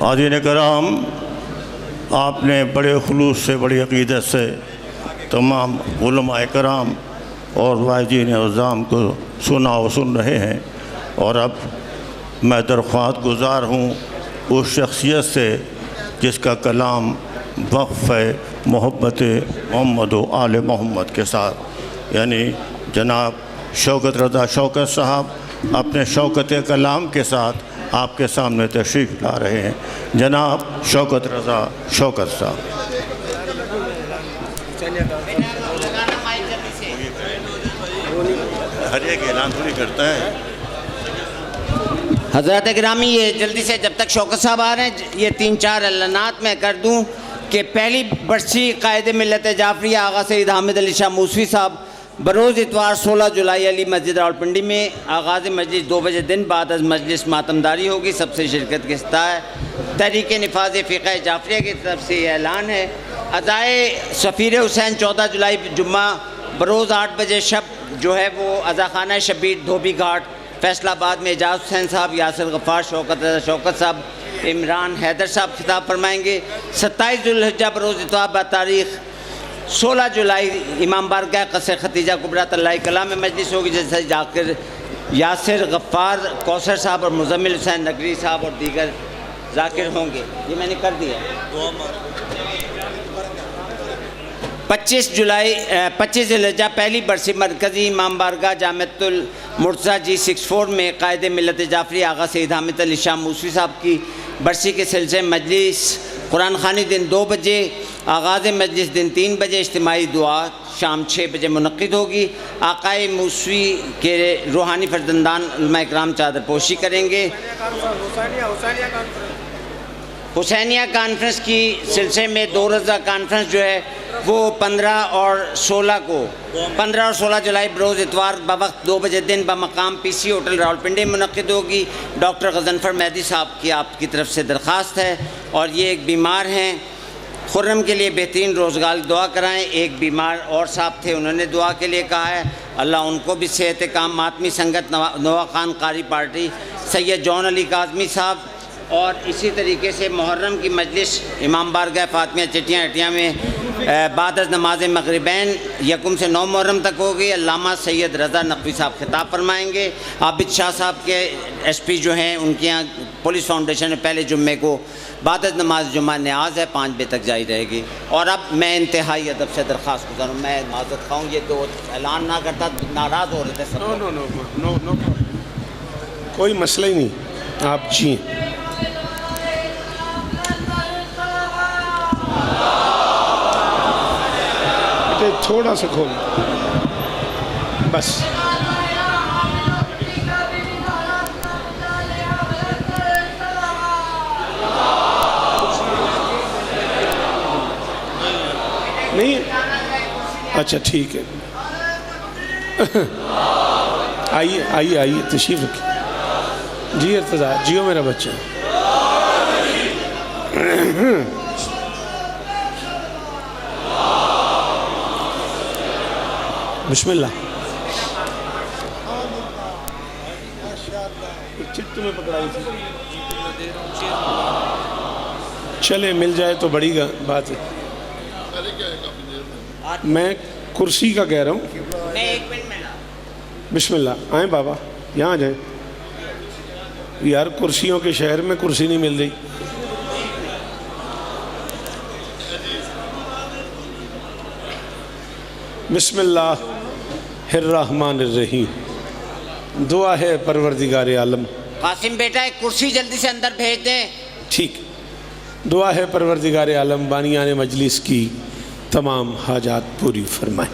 आदीन कराम, आपने बड़े खुलूस से, बड़ी अक़ीदत से तमाम उलमाए कराम और वाइजीन अज़ाम को सुना और सुन रहे हैं। और अब मैं दरख्वास्त गुज़ार हूँ उस शख्सियत से जिसका कलाम वक़्फ़ है मोहब्बत मोहम्मद व आले मोहम्मद के साथ, यानी जनाब शौकत रज़ा शौकत साहब अपने शौकत कलाम के साथ आपके सामने तशरीफ़ ला रहे हैं। जनाब शौकत रज़ा शौकत साहब। हर एक ऐलान थोड़ी करता है। हज़रत गिरामी, ये जल्दी से जब तक शौकत साहब आ रहे हैं, ये 3-4 एलानात मैं कर दूं कि पहली बरसी कायदे मिल्लत जाफरी आगा सईद हामिद अली शाह मूसवी साहब बरोज़ इतवार 16 जुलाई अली मस्जिद रावलपिंडी में आगाज़ मजलिस 2 बजे दिन बाद अज मजलिस मातमदारी होगी। सबसे शिरकत की इस्ता है। तहरीक निफाज फ़िक़्ह जाफरिया की तरफ से यह ऐलान है। अज़ाए सफ़ीर हुसैन 14 जुलाई जुम्मा बरोज़ 8 बजे शब जो है वो अज़ा खाना शबीर धोबी घाट फैसलाबाद में एजाज हुसैन साहब, यासिर गफ़ार, शौकत रज़ा शौकत साहब, इमरान हैदर साहब खिताब फरमाएँगे। 27 जुल्हिज्जा बरोज़ इतवार तारीख़ 16 जुलाई इमाम बारगाह क़स्र खतीजा कुबरा तल्लाई कला में मजलिस होगी, जैसे जाकिर यासिर गफ़ार कौसर साहब और मुज़म्मिल हुसैन नकवी साहब और दीगर जाकिर होंगे। ये मैंने कर दिया। 25 जुलाई 25 जिल्हिज्जा पहली बरसी मरकज़ी इमाम बारगाह जामिअतुल मुर्तज़ा G64 में कायदे मिल्लत जाफरी आगा सईद हामिद अली शाह मूसवी साहब की बरसी के सिलसिले मजलिस कुरान ख़ानी दिन 2 बजे, आगाज़ मजलिस दिन 3 बजे, इज्तिमाई दुआ शाम 6 बजे मुनक़्क़िद होगी। आक़ाए मूसवी के रूहानी फ़र्जंदान उलमा इकराम चादर पोशी करेंगे। हुसैनिया कॉन्फ्रेंस की सिलसिले में 2 रोज़ा कॉन्फ्रेंस जो है वो 15 और 16 जुलाई बरोज़ इतवार बवक्त 2 बजे दिन बमकाम PC होटल रावलपिंडी में मुनक़्क़िद होगी। डॉक्टर गज़नफ़र मेहदी साहब की आपकी तरफ से दरख्वास्त है और ये एक बीमार हैं, खुर्रम के लिए बेहतरीन रोज़गार दुआ कराएँ। एक बीमार और साहब थे, उन्होंने दुआ के लिए कहा है, अल्लाह उनको भी सेहत काम। मातमी संगत नवा खान कारी पार्टी सैयद जौन अली काज़मी साहब। और इसी तरीके से मुहर्रम की मजलिस इमाम बारगाह फ़ातिमिया चिटियाँ हटिया में बाद नमाज मगरिबैन 1 से 9 मुहर्रम तक होगी। अल्लामा सैयद रज़ा नकवी साहब खिताब फरमाएँगे। आबिद शाह साहब के SP जो हैं उनके यहाँ पुलिस फाउंडेशन में पहले जुम्मे को बाद नमाज जुम्मा न्याज है 5 बजे तक जारी रहेगी। और अब मैं इंतहाई अदब से दरख्वास्त गुजारूँ, मैं माज़रत खाऊँ, ये 2 ऐलान ना करता नाराज़ हो रहे थे सब। नो कोई मसला ही नहीं, आप जी थोड़ा सा खोल बस। नहीं, अच्छा ठीक है। आइए आइए आइए, तशरीफ रखिए। जी इर्तज़ा, जियो मेरा बच्चा। बिस्मिल्लाह। चिट में पकड़ाई थी, चले मिल जाए तो बड़ी बात है। मैं कुर्सी का कह रहा हूँ। बिस्मिल्लाह, आए बाबा, यहाँ जाए। यार कुर्सियों के शहर में कुर्सी नहीं मिल रही। बिस्मिल्लाहिर्रहमानिर्रहीम। दुआ है परवरदिगार आलम। कासिम बेटा एक कुर्सी जल्दी से अंदर भेज दें। ठीक। दुआ है परवरदिगार आलम बानियाने मजलिस की तमाम हाजात पूरी फरमाए।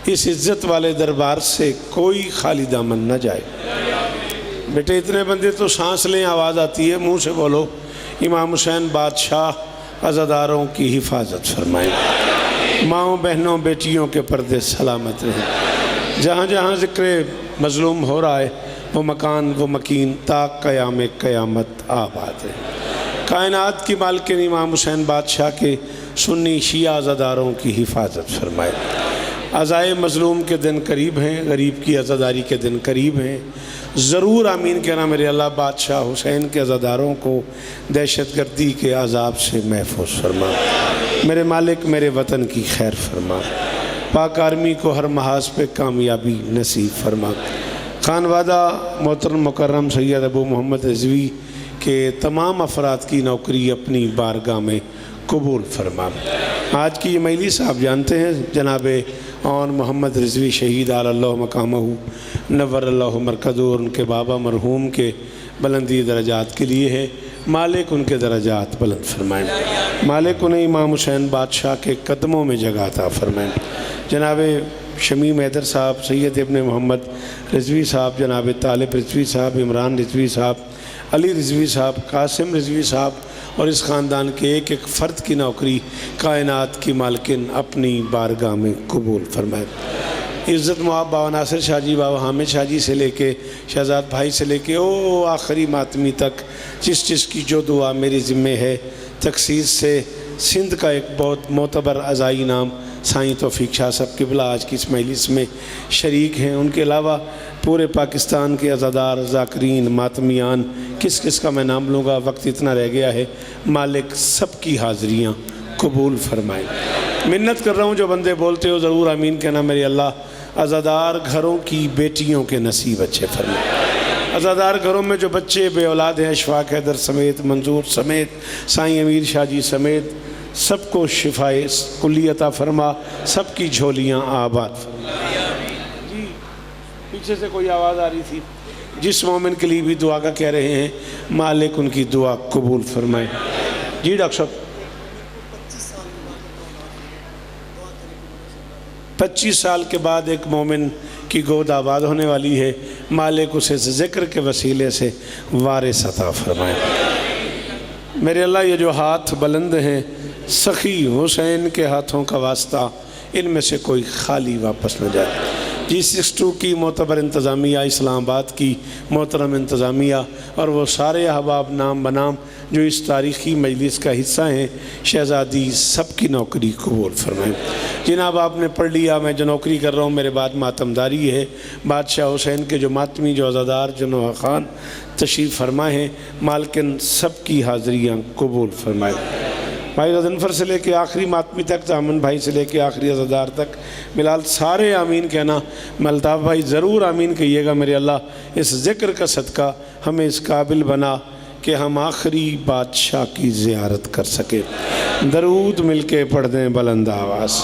इस इज़्ज़त वाले दरबार से कोई खाली दामन न जाए। बेटे इतने बंदे तो सांस लें आवाज़ आती है, मुँह से बोलो। इमाम हुसैन बादशाह अज़ादारों की हिफाजत फरमाए। माँओं बहनों बेटियों के पर्दे सलामत रहें। जहाँ जहाँ ज़िक्र मज़लूम हो रहा है वो मकान वो मकीन ता क़याम क़यामत आबाद है। कायनात की मालिकिन इमाम हुसैन बादशाह के सुन्नी शिया अज़ादारों की हिफाजत फरमाए। अज़ाए मज़लूम के दिन करीब हैं, गरीब की अज़ादारी के दिन करीब हैं। ज़रूर आमीन कहना मेरे अल्लाह। बादशाह हुसैन के अज़ादारों को दहशतगर्दी के अजाब से महफूज फरमा। मेरे मालिक मेरे वतन की खैर फरमा। पाक आर्मी को हर महाज पे कामयाबी नसीब फरमा। खानवादा मोहतरम मुकर्रम सैयद अबू मोहम्मद रिजवी के तमाम अफराद की नौकरी अपनी बारगाह में कबूल फरमा। आज की ये मजलिस आप जानते हैं जनाब और मोहम्मद रिजवी शहीद अल्लाह मकामहू नव्वर अल्लाह मरकज़हू और उनके बाबा मरहूम के बुलंदी दरजात के लिए है। मालिक उनके दरजात बुलंद फरमाएँ। मालिक उन्हें इमाम हुसैन बादशाह के कदमों में जगह अता फरमाएँ। जनाब शमीम हैदर साहब, सैयद इब्न मोहम्मद रिजवी साहब, जनाब तालिब रिजवी साहब, इमरान रिजवी साहब, अली रिजवी साहब, कासिम रिजवी साहब और इस ख़ानदान के एक एक फ़र्द की नौकरी कायनात की मालकिन अपनी बारगाह में कबूल फरमाए। इज़्ज़त मुआब बाबा नासिर शाह जी, बाबा हामिद शाह जी से लेके शहजाद भाई से लेके ओ आखिरी मातमी तक जिस की जो दुआ मेरे ज़िम्मे है, तखसीस से सिंध का एक बहुत मोतबर अज़ाई नाम साईं तौफीक शाह साहब क़िबला आज की इस मजलिस में शरीक हैं। उनके अलावा पूरे पाकिस्तान के अज़ादार, ज़ाकरीन, मातमियान, किस किस का मैं नाम लूँगा, वक्त इतना रह गया है। मालिक सब की हाज़रियाँ कबूल फरमाए। मिन्नत कर रहा हूँ जो बंदे बोलते हो ज़रूर आमीन कहना मेरे अल्लाह। अज़ादार घरों की बेटियों के नसीब अच्छे फरमाए। अज़ादार घरों में जो बच्चे बे औलाद हैं, अशफाक हैदर समेत, मंजूर समेत, साईं अमीर शाह जी समेत, सबको शिफाए कुल्ली अता फरमा, सबकी झोलियाँ आबाद जी। पीछे से कोई आवाज़ आ रही थी। जिस मोमिन के लिए भी दुआ का कह रहे हैं, मालिक उनकी दुआ कबूल फरमाए। जी डॉक्टर साहब, 25 साल के बाद एक मोमिन की गोद आबाद होने वाली है। मालिक उसे ज़िक्र के वसीले से वारिस अता फरमाए। मेरे अल्लाह ये जो हाथ बुलंद हैं, सखी हुसैन के हाथों का वास्ता, इनमें से कोई खाली वापस न जाए। G62 की मोतबर इंतज़ामिया, इस्लामाबाद की मोहतरम इंतज़ामिया और वो सारे अहबाब नाम बनाम जो इस तारीख़ी मजलिस का हिस्सा हैं, शहज़ादी सबकी नौकरी कबूल फरमाएँ। जनाब आपने पढ़ लिया, मैं जो नौकरी कर रहा हूँ मेरे बाद मातमदारी है। बादशाह हुसैन के जो मातमी, जो अज़ादार, जो नवा ख़ान तशरीफ़ फरमाए हैं, मालकिन सबकी हाज़रियाँ कबूल फरमाए। भाई गज़नफ़र से लेके आखिरी मातमी तक, जामन भाई से लेके आखिरी अज़ादार तक, मिलाल सारे आमीन कहना। मल्ताफ़ भाई ज़रूर आमीन कहिएगा मेरे अल्लाह। इस ज़िक्र का सदका हमें इस काबिल बना कि हम आखिरी बादशाह की ज़ियारत कर सके। दरूद मिल के पढ़ दें बुलंद आवाज़।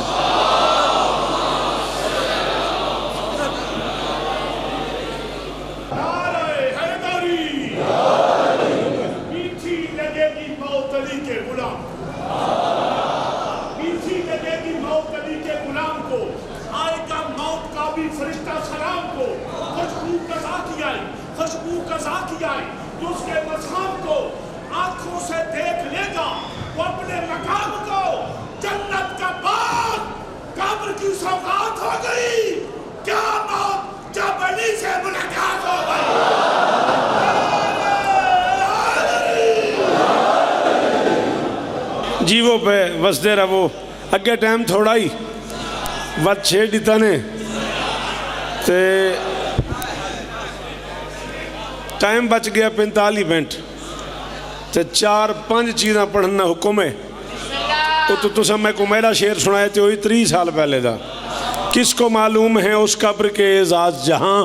जीवो पे वसदे रहो। अगे टाइम थोड़ा ही वध 6 दिता ने ते टाइम बच गया 45 मिनट ते 4-5 चीज़ा पढ़ना हुक्म है। तो तुसा मैं को मेरा शेर सुनाया तो वही 30 साल पहले था। किसको मालूम है उस कब्र के एजाज जहाँ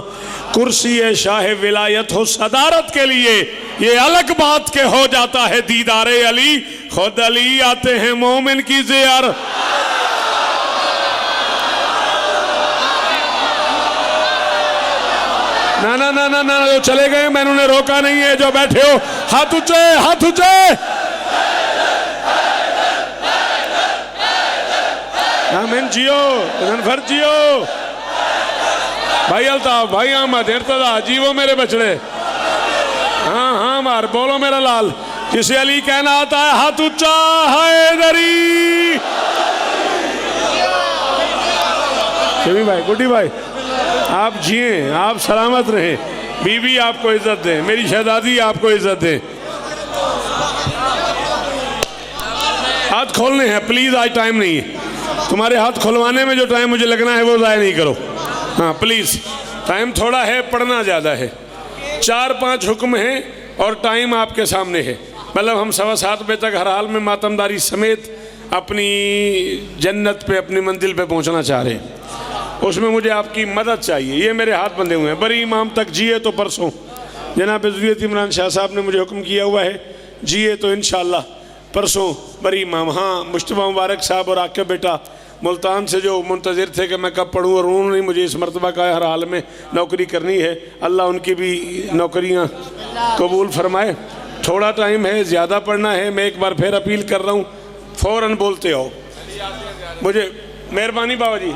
कुर्सी शाह विलायत हो सदारत के लिए, ये अलग बात के हो जाता है दीदारे अली। खुद अली आते हैं मोमिन की ज़ियारत। ना ना ना ना ना, जो चले गए मैंने उन्हें रोका नहीं है। जो बैठे हो हाथ ऊंचे, हाथ ऊंचे। आमीन जियो, गज़नफ़र जियो। भाई अल्ताफ, भाई अहमद, इर्तदा जीवो मेरे बछड़े। हाँ हाँ मार बोलो मेरा लाल। जिसे अली कहना आता है हाथ ऊंचा हैदरी। शमी भाई, गुड्डी भाई, आप जिए, आप सलामत रहें। बीवी आपको इज्जत दे, मेरी शहजादी आपको इज्जत दे। हाथ खोलने हैं प्लीज, आज टाइम नहीं है। तुम्हारे हाथ खुलवाने में जो टाइम मुझे लगना है वो ज़ाया नहीं करो। हाँ प्लीज, टाइम थोड़ा है, पढ़ना ज़्यादा है। 4-5 हुक्म हैं और टाइम आपके सामने है। मतलब हम 7:15 बजे तक हर हाल में मातमदारी समेत अपनी जन्नत पे, अपनी मंजिल पे पहुंचना चाह रहे हैं। उसमें मुझे आपकी मदद चाहिए। ये मेरे हाथ बंधे हुए हैं, बरी इमाम तक जिए तो परसों जनाब ज़ुरियत इमरान शाह साहब ने मुझे हुक्म किया हुआ है, जिए तो इंशाअल्लाह परसों बरी इमाम। हाँ, मुश्तबा मुबारक साहब और आके बेटा मुल्तान से जो मुंतज़िर थे कि मैं कब पढ़ूँ, और उन्होंने मुझे इस मरतबा का हर हाल में नौकरी करनी है। अल्लाह उनकी भी नौकरियाँ कबूल फरमाए। थोड़ा टाइम है, ज़्यादा पढ़ना है। मैं एक बार फिर अपील कर रहा हूँ, फ़ौरन बोलते हो मुझे। मेहरबानी बाबा जी,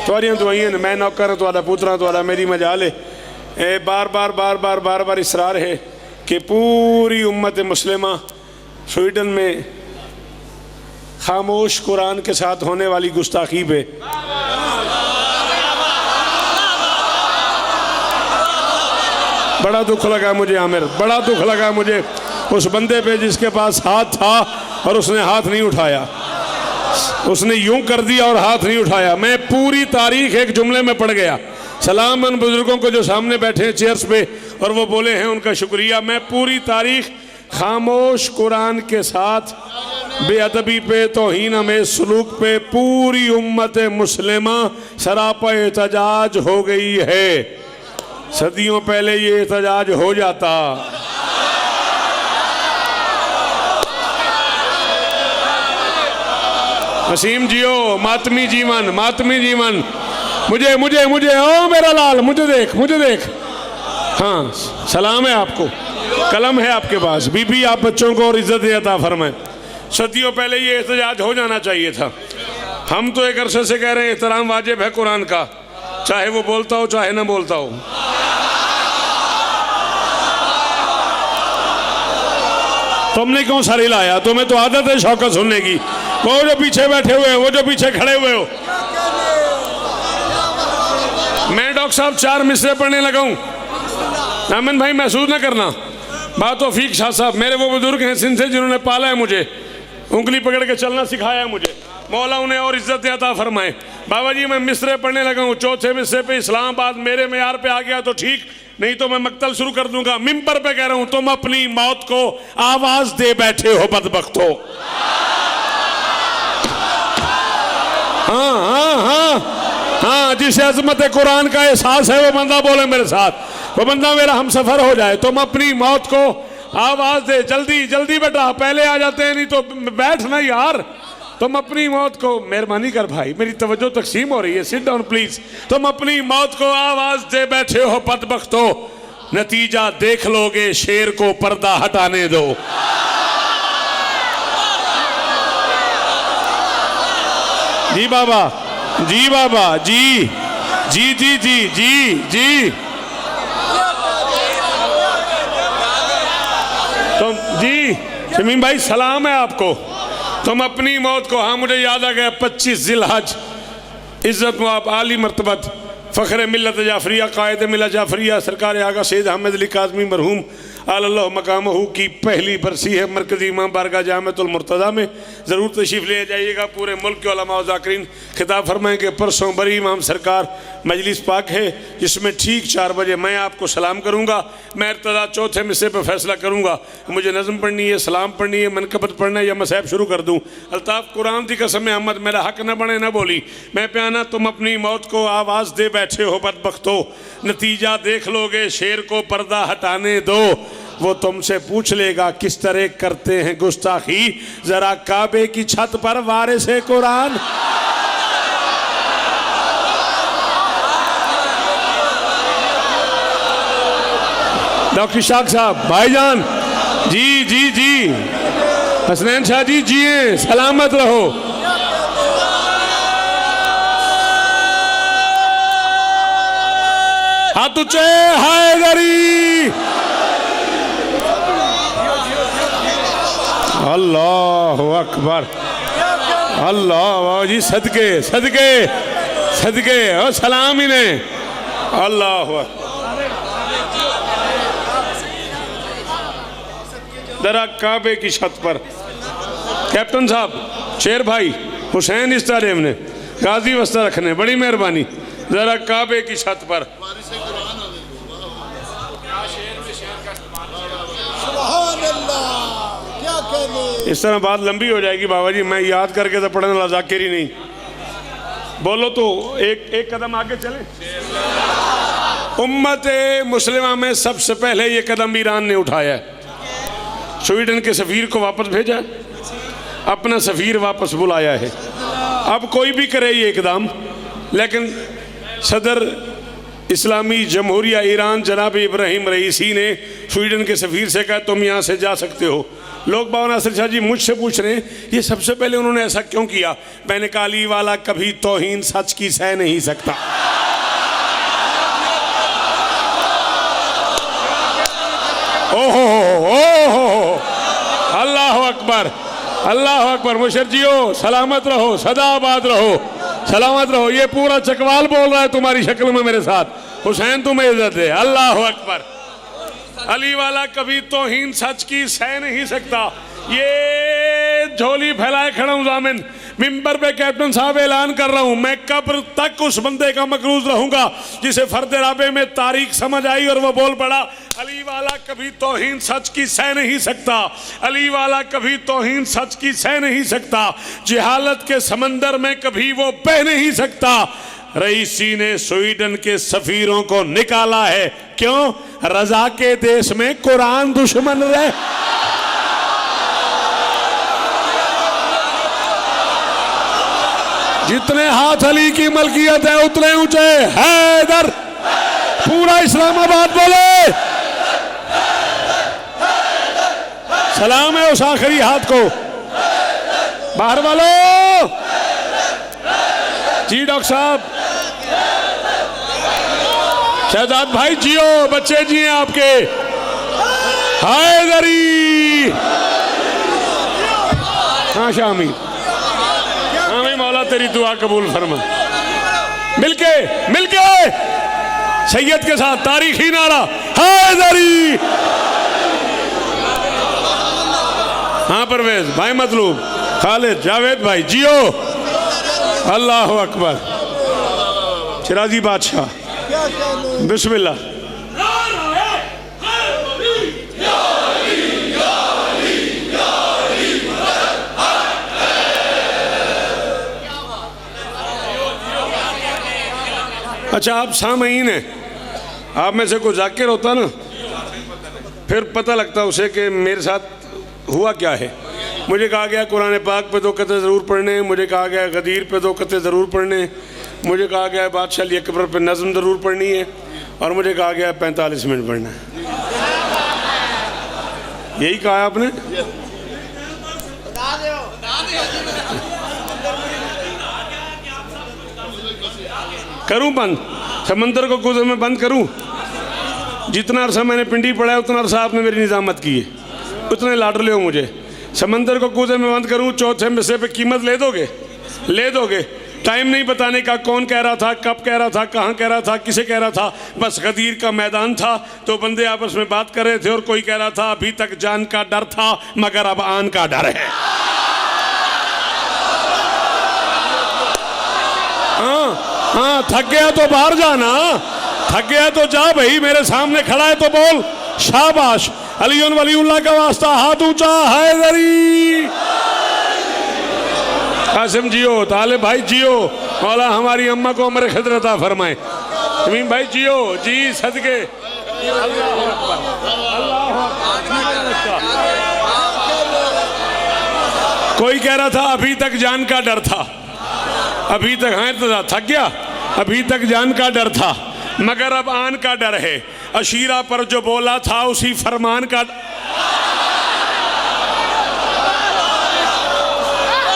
थोड़ियाँ दुआइयाँ ने, मैं नौकर हूँ, थोड़ा पुत्रा, थोड़ा मेरी मजाल है। बार बार इसरार है कि पूरी उम्मत मुस्लिमा स्वीडन में खामोश कुरान के साथ होने वाली गुस्ताखी पे बड़ा दुख लगा मुझे आमिर, बड़ा दुख लगा मुझे उस बंदे पे जिसके पास हाथ था और उसने हाथ नहीं उठाया। उसने यूं कर दिया और हाथ नहीं उठाया। मैं पूरी तारीख एक जुमले में पढ़ गया। सलाम उन बुजुर्गों को जो सामने बैठे हैं चेयर्स पे और वो बोले हैं, उनका शुक्रिया। मैं पूरी तारीख खामोश कुरान के साथ बेअदबी पे, तौहीन में सलूक पे पूरी उम्मत मुस्लिमा सरापा एहतजाज हो गई है। सदियों पहले ये एहतजाज हो जाता। वसीम जियो, मातमी जीवन, मातमी जीवन। मुझे मुझे मुझे ओ मेरा लाल, मुझे देख, मुझे देख। हाँ, सलाम है आपको, कलम है आपके पास। बीबी, आप बच्चों को और इज्जत अता फरमाएं। सदियों पहले ये एहतजाज हो जाना चाहिए था। हम तो एक अरसे से कह रहे हैं एहतराम वाजिब है कुरान का, चाहे वो बोलता हो चाहे ना बोलता हो। तुमने क्यों सारी लाया? तुम्हें तो आदत है शौकत सुनने की। वो जो पीछे बैठे हुए, वो जो पीछे खड़े हुए हो। मैं डॉक्टर साहब 4 मिसरे पढ़ने लगा हूं। अमन भाई महसूस ना करना। बात तौफीक शाह साहब मेरे वो बुजुर्ग हैं सिंध से, जिन्होंने पाला है मुझे, उंगली पकड़ के चलना सिखाया है मुझे। मौला उन्हें और इज्जत अता फरमाए। बाबा जी मैं मिसरे पढ़ने लगा हूँ। 4थे मिसरे पे इस्लामाबाद मेरे मेयार पे आ गया तो ठीक, नहीं तो मैं मक्तल शुरू कर दूंगा। मिंबर पे कह रहा हूं, तुम अपनी मौत को आवाज दे बैठे हो बदबख्तो। हाँ हाँ हाँ हाँ, जिसे अजमत कुरान का एहसास है वो बंदा बोले मेरे साथ, वो बंदा मेरा हमसफर हो जाए। तुम अपनी मौत को आवाज दे। जल्दी जल्दी बेटा, पहले आ जाते हैं, नहीं तो बैठ ना यार। तुम अपनी मौत को, मेहरबानी कर भाई, मेरी तवज्जो तकसीम हो रही है, सिट डाउन प्लीज। तुम अपनी मौत को आवाज दे बैठे हो बदबख्तो, नतीजा देख लोगे, शेर को पर्दा हटाने दो। जी बाबा, जी बाबा, जी जी जी जी जी जी। तुम जी शमीम भाई, सलाम है आपको। तुम अपनी मौत को, हाँ मुझे याद आ गया, 25 ज़िलहज, इज़्ज़त मुआब आली मर्तबत फ़ख्र मिल्लत जाफरिया, कायद मिल्लत जाफरिया, सरकार आगा सैयद अहमद अली काज़मी मरहूम आलल्लाहु मकामहू की पहली बरसी है। मरकज़ी इमाम बारगाह जामिअतुल मुर्तज़ा में ज़रूर तशरीफ़ ले जाइएगा। पूरे मुल्क के उलमा व ज़ाकिरीन खिताब फरमाएँ कि परसों बरी इमाम सरकार मजलिस पाक है, जिसमें ठीक 4 बजे मैं आपको सलाम करूँगा। मैं इर्तदा 4थे मिसरे पर फैसला करूँगा, मुझे नज़म पढ़नी है, सलाम पढ़नी है, मनकबत पढ़ना है या मसहब शुरू कर दूँ। अल्ताफ़ कुरान की कसम अहमद, मेरा हक न बने न बोली। मैं प्याना, तुम अपनी मौत को आवाज़ दे बैठे हो बदबख्तो, नतीजा देख लोगे, शेर को पर्दा हटाने दो। वो तुमसे पूछ लेगा किस तरह करते हैं गुस्ताखी, जरा काबे की छत पर वारिस है कुरान। डॉक्टर शाह साहब, भाईजान, जी जी जी, हसनैन शाह जी, जिए, सलामत रहो। हाथ ऊंचे, हैदरी। अल्लाहु अकबर, अल्लाह जी, सदके सदके सदके, और सलाम ही ने। अल्लाह जरा काबे की छत पर। कैप्टन साहब, शेर भाई, हुसैन इस्तारेम ने गाजी वस्ता रखने, बड़ी मेहरबानी। जरा काबे की छत पर। इस तरह बात लंबी हो जाएगी बाबा जी, मैं याद करके तो पढ़ने वाला जाकिर ही नहीं। बोलो तो एक कदम आगे चले। उम्मत मुस्लिमा में सबसे पहले ये कदम ईरान ने उठाया है। स्वीडन के सफ़ीर को वापस भेजा, अपना सफ़ीर वापस बुलाया है। अब कोई भी करे ये इकदाम, लेकिन सदर इस्लामी जमहूरिया ईरान जनाब इब्राहिम रईसी ने स्वीडन के सफ़ीर से कहा तुम यहाँ से जा सकते हो। लोग बाबा नासिर शाह जी मुझसे पूछ रहे हैं ये सबसे पहले उन्होंने ऐसा क्यों किया। मैंने कहा अली वाला कभी तौहीन सच की सह नहीं सकता। ओहो ओहो, अल्लाह अकबर, अल्लाह अकबर। मुशर्रफ जियो, सलामत रहो, सदाबाद रहो, सलामत रहो। ये पूरा चकवाल बोल रहा है तुम्हारी शक्ल में मेरे साथ। हुसैन तुम्हें इज्जत दे। अल्लाह अकबर। अली वाला कभी तौहीन सच की सह नहीं सकता। ये झोली फैलाए खड़ा हूं जामिन, मिंबर पे कैप्टन साहब ऐलान कर रहा हूं, मैं कब्र तक उस बंदे का मकरूज रहूंगा जिसे फर्द राबे में तारीख समझ आई और वो बोल पड़ा अली वाला कभी तौहीन सच की सह नहीं सकता। अली वाला कभी तौहीन सच की सह नहीं सकता। जहालत के समंदर में कभी वो बह नहीं सकता। रईसी ने स्वीडन के सफीरों को निकाला है। क्यों? रजा के देश में कुरान दुश्मन रहे। जितने हाथ अली की मलकियत है उतने ऊंचे हैदर। पूरा इस्लामाबाद बोले सलाम है उस आखिरी हाथ को। बाहर वालों जी, डॉक्टर साहब, शहजाद भाई जियो, बच्चे जिए आपके। हैदरी। हाँ शामी, हाँ मौला तेरी दुआ कबूल फरमा। मिलके मिलके सैयद के साथ तारीखी नारा हैदरी। हाँ परवेज भाई, मतलूब खालिद, जावेद भाई जियो। अल्लाह अकबर। शिराजी बादशाह, बिस्मिल्लाह। अच्छा, आप सामईन हैं, आप में से कोई जाकिर होता ना, फिर पता लगता उसे कि मेरे साथ हुआ क्या है। मुझे कहा गया कुरान पाक पे 2 कते ज़रूर पढ़ने, मुझे कहा गया गदीर पे 2 कते ज़रूर पढ़ने, मुझे कहा गया बादशाह अली अकबर पे नज़म ज़रूर पढ़नी है, और मुझे कहा गया 45 मिनट पढ़ना है। यही कहा है आपने? करूं बंद? समंदर को कूदे में बंद करूं? जितना अरसा मैंने पिंडी पढ़ा है उतना अरसा आपने मेरी निजामत की है, उतने लाडले हो मुझे। समंदर को कूदे में बंद करूं, चौथे हिस्से पे कीमत ले दोगे? ले दोगे। टाइम नहीं बताने का, कौन कह रहा था, कब कह रहा था, कहाँ कह रहा था, किसे कह रहा था। बस गदीर का मैदान था तो बंदे आपस में बात कर रहे थे और कोई कह रहा था अभी तक जान का डर था मगर अब आन का डर है। हाँ, थक गया तो बाहर जाना, थक गया तो जा भाई, मेरे सामने खड़ा है तो बोल शाबाश। अलीउन वलीउल्लाह का वास्ता, हाथ ऊंचा, हैदरी। कासिम जियो, ताले भाई जियो, मौला हमारी अम्मा को उम्र खिदरता फरमाए। तमीम भाई जियो जी, सदके। अल्लाह अकबर, अल्लाह अकबर। कोई कह रहा था अभी तक जान का डर था, अभी तक हाँ तो थक गया, अभी तक जान का डर था मगर अब आन का डर है। अशीरा पर जो बोला था उसी फरमान का,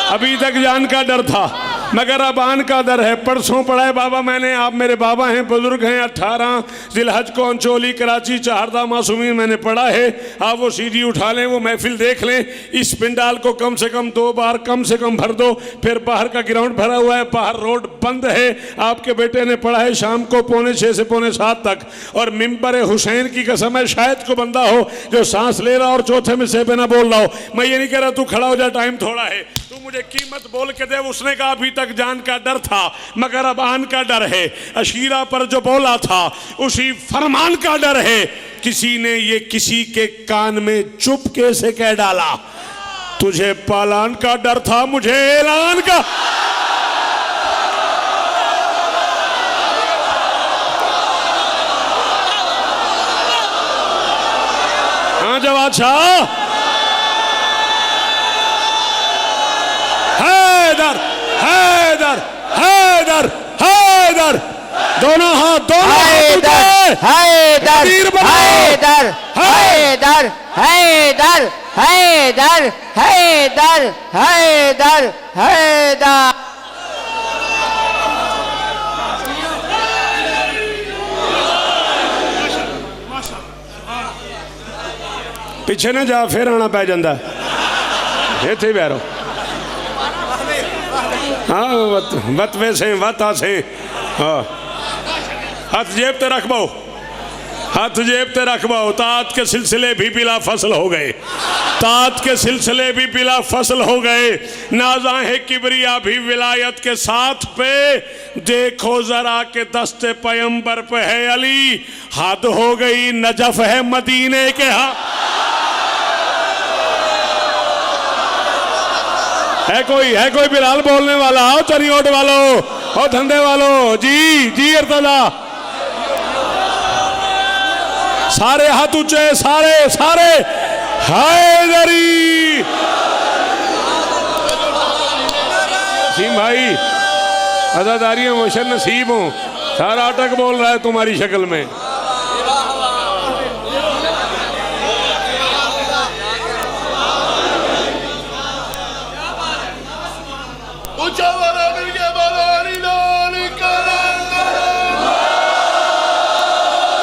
अभी तक जान का डर था मगर अब आन का डर है। परसों पढ़ा है बाबा मैंने, आप मेरे बाबा हैं, बुजुर्ग हैं। 18 जिलहज को अंचोली कराची चाहरदा मासूमीन मैंने पढ़ा है। आप वो सीडी उठा लें, वो महफिल देख लें। इस पिंडाल को कम से कम 2 बार कम से कम भर दो। फिर बाहर का ग्राउंड भरा हुआ है, बाहर रोड बंद है। आपके बेटे ने पढ़ा है शाम को 6:45 से 7:45 तक। और मिंबर हुसैन की कसम है शायद को बंदा हो जो सांस ले रहा और चौथे में से पे ना बोल रहा हो। मैं ये नहीं कह रहा तू खड़ा हो जा, टाइम थोड़ा है, तू मुझे कीमत बोल के दे। उसने कहा अभी तक जान का डर था मगर अब आन का डर है। अशीरा पर जो बोला था उसी फरमान का डर है। किसी ने ये किसी के कान में चुपके से कह डाला। तुझे पालान का डर था, मुझे ऐलान का। हाँ जवाब शाह। हैदर हैदर हैदर हैदर, दोनों हाथ, दोनों हैदर हैदर हैदर हैदर हैदर हैदर हैदर हैदर हैदर। पिछे ना जा, फिर आना पै जाता। इत्थे बैरो। हाँ वत वैसे वत आसे। हाँ हाथ जेब ते रख बो, हाथ जेब ते रख बो। तात के सिलसिले भी बिला फसल हो गए, तात के सिलसिले भी बिला फसल हो गए। नाज़ाहे किबरिया भी विलायत के साथ पे, देखो जरा के दस्ते पैगंबर पे है अली। हद हो गई नजफ है मदीने के। हाँ है कोई बिलाल बोलने वाला? आओ चरियोट वालों और धंधे वालों, जी जी इर्तजा, सारे हाथ ऊंचे, सारे सारे। हैदरी नसीम भाई, अदादारियां मोशन नसीब हो। सारा अटक बोल रहा है तुम्हारी शक्ल में।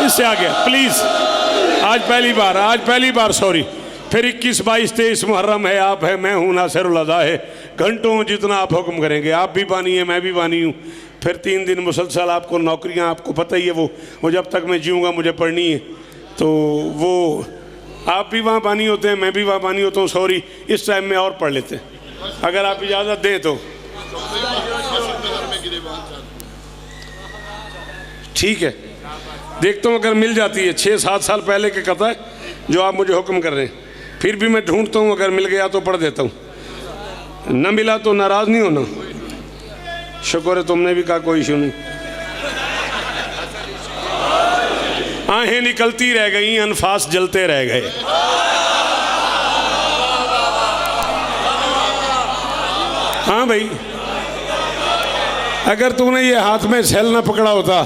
इससे आ गया प्लीज। आज पहली बार सॉरी। फिर 21, 22, 23 मुहर्रम है, आप है, मैं हूँ, नासिरुल अदा है। घंटों जितना आप हुक्म करेंगे। आप भी बानी है, मैं भी बानी हूँ। फिर 3 दिन मुसलसल आपको नौकरियाँ, आपको पता ही है वो जब तक मैं जीऊँगा मुझे पढ़नी है। तो वो आप भी वहाँ बानी होते हैं, मैं भी वहाँ बानी होता हूँ। सॉरी, इस टाइम में और पढ़ लेते हैं अगर आप इजाज़त दें तो। ठीक है, देखता हूँ अगर मिल जाती है। 6-7 साल पहले के कथा है जो आप मुझे हुक्म कर रहे हैं। फिर भी मैं ढूंढता हूँ, अगर मिल गया तो पढ़ देता हूँ, न मिला तो नाराज़ नहीं होना। शुक्र है तुमने भी कहा कोई इशू नहीं। आहें निकलती रह गई, अनफास जलते रह गए। हाँ भाई, अगर तूने ये हाथ में सेल ना पकड़ा होता